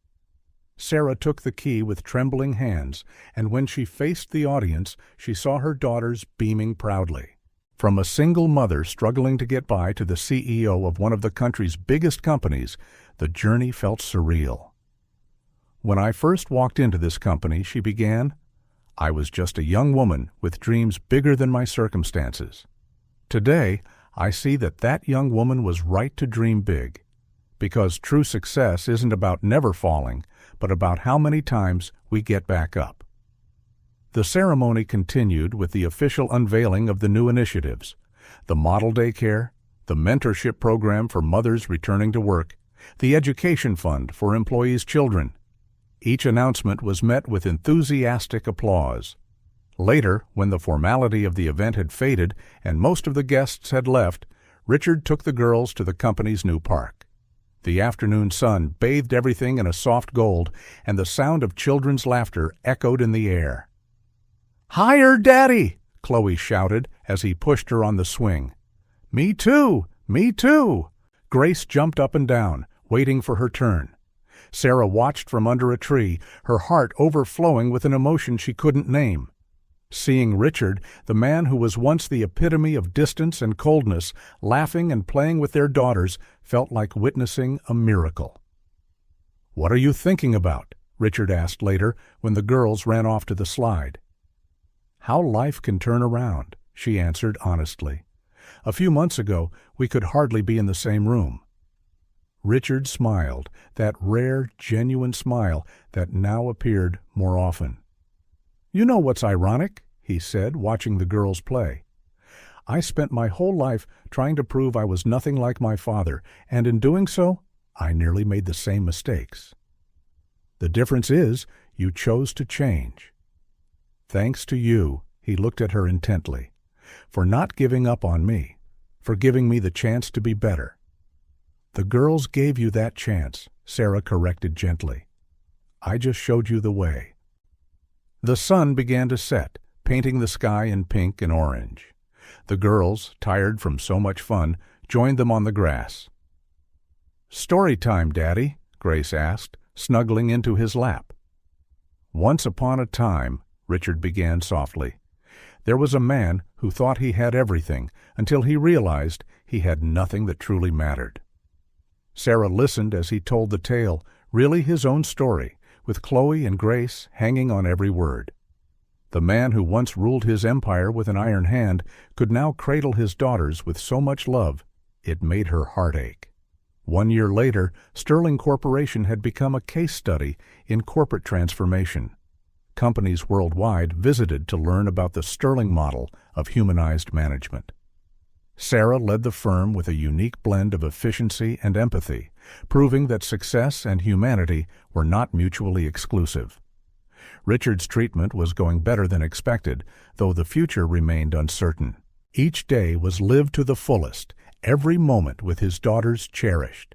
Sarah took the key with trembling hands, and when she faced the audience, she saw her daughters beaming proudly. From a single mother struggling to get by to the CEO of one of the country's biggest companies, the journey felt surreal. "When I first walked into this company," she began, "I was just a young woman with dreams bigger than my circumstances. Today, I see that that young woman was right to dream big, because true success isn't about never falling, but about how many times we get back up." The ceremony continued with the official unveiling of the new initiatives: the model daycare, the mentorship program for mothers returning to work, the education fund for employees' children. Each announcement was met with enthusiastic applause. Later, when the formality of the event had faded and most of the guests had left, Richard took the girls to the company's new park. The afternoon sun bathed everything in a soft gold, and the sound of children's laughter echoed in the air. "Higher, Daddy!" Chloe shouted as he pushed her on the swing. "Me too! Me too!" Grace jumped up and down, waiting for her turn. Sarah watched from under a tree, her heart overflowing with an emotion she couldn't name. Seeing Richard, the man who was once the epitome of distance and coldness, laughing and playing with their daughters, felt like witnessing a miracle. "What are you thinking about?" Richard asked later when the girls ran off to the slide. "How life can turn around," she answered honestly. "A few months ago, we could hardly be in the same room." Richard smiled, that rare, genuine smile that now appeared more often. "You know what's ironic?" he said, watching the girls play. "I spent my whole life trying to prove I was nothing like my father, and in doing so, I nearly made the same mistakes. The difference is, you chose to change. Thanks to you," he looked at her intently, "for not giving up on me, for giving me the chance to be better." "The girls gave you that chance," Sarah corrected gently. "I just showed you the way." The sun began to set, painting the sky in pink and orange. The girls, tired from so much fun, joined them on the grass. "Story time, Daddy," Grace asked, snuggling into his lap. "Once upon a time," Richard began softly, "there was a man who thought he had everything until he realized he had nothing that truly mattered." Sarah listened as he told the tale, really his own story, with Chloe and Grace hanging on every word. The man who once ruled his empire with an iron hand could now cradle his daughters with so much love, it made her heart ache. 1 year later, Sterling Corporation had become a case study in corporate transformation. Companies worldwide visited to learn about the Sterling model of humanized management. Sarah led the firm with a unique blend of efficiency and empathy, proving that success and humanity were not mutually exclusive. Richard's treatment was going better than expected, though the future remained uncertain. Each day was lived to the fullest, every moment with his daughters cherished.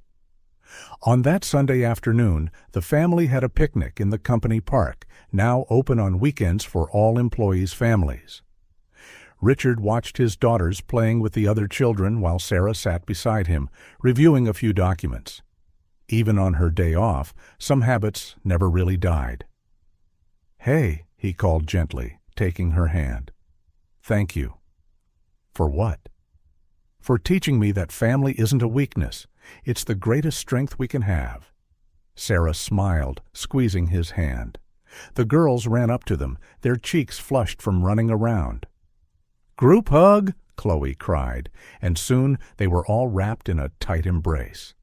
On that Sunday afternoon, the family had a picnic in the company park, now open on weekends for all employees' families. Richard watched his daughters playing with the other children while Sarah sat beside him, reviewing a few documents. Even on her day off, some habits never really died. "Hey," he called gently, taking her hand. "Thank you." "For what?" "For teaching me that family isn't a weakness. It's the greatest strength we can have." Sarah smiled, squeezing his hand. The girls ran up to them, their cheeks flushed from running around. "Group hug!" Chloe cried, and soon they were all wrapped in a tight embrace.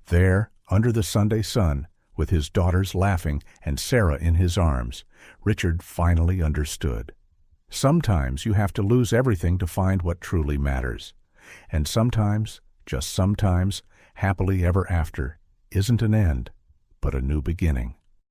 There, under the Sunday sun, with his daughters laughing and Sarah in his arms, Richard finally understood. Sometimes you have to lose everything to find what truly matters. And sometimes, just sometimes, happily ever after isn't an end, but a new beginning.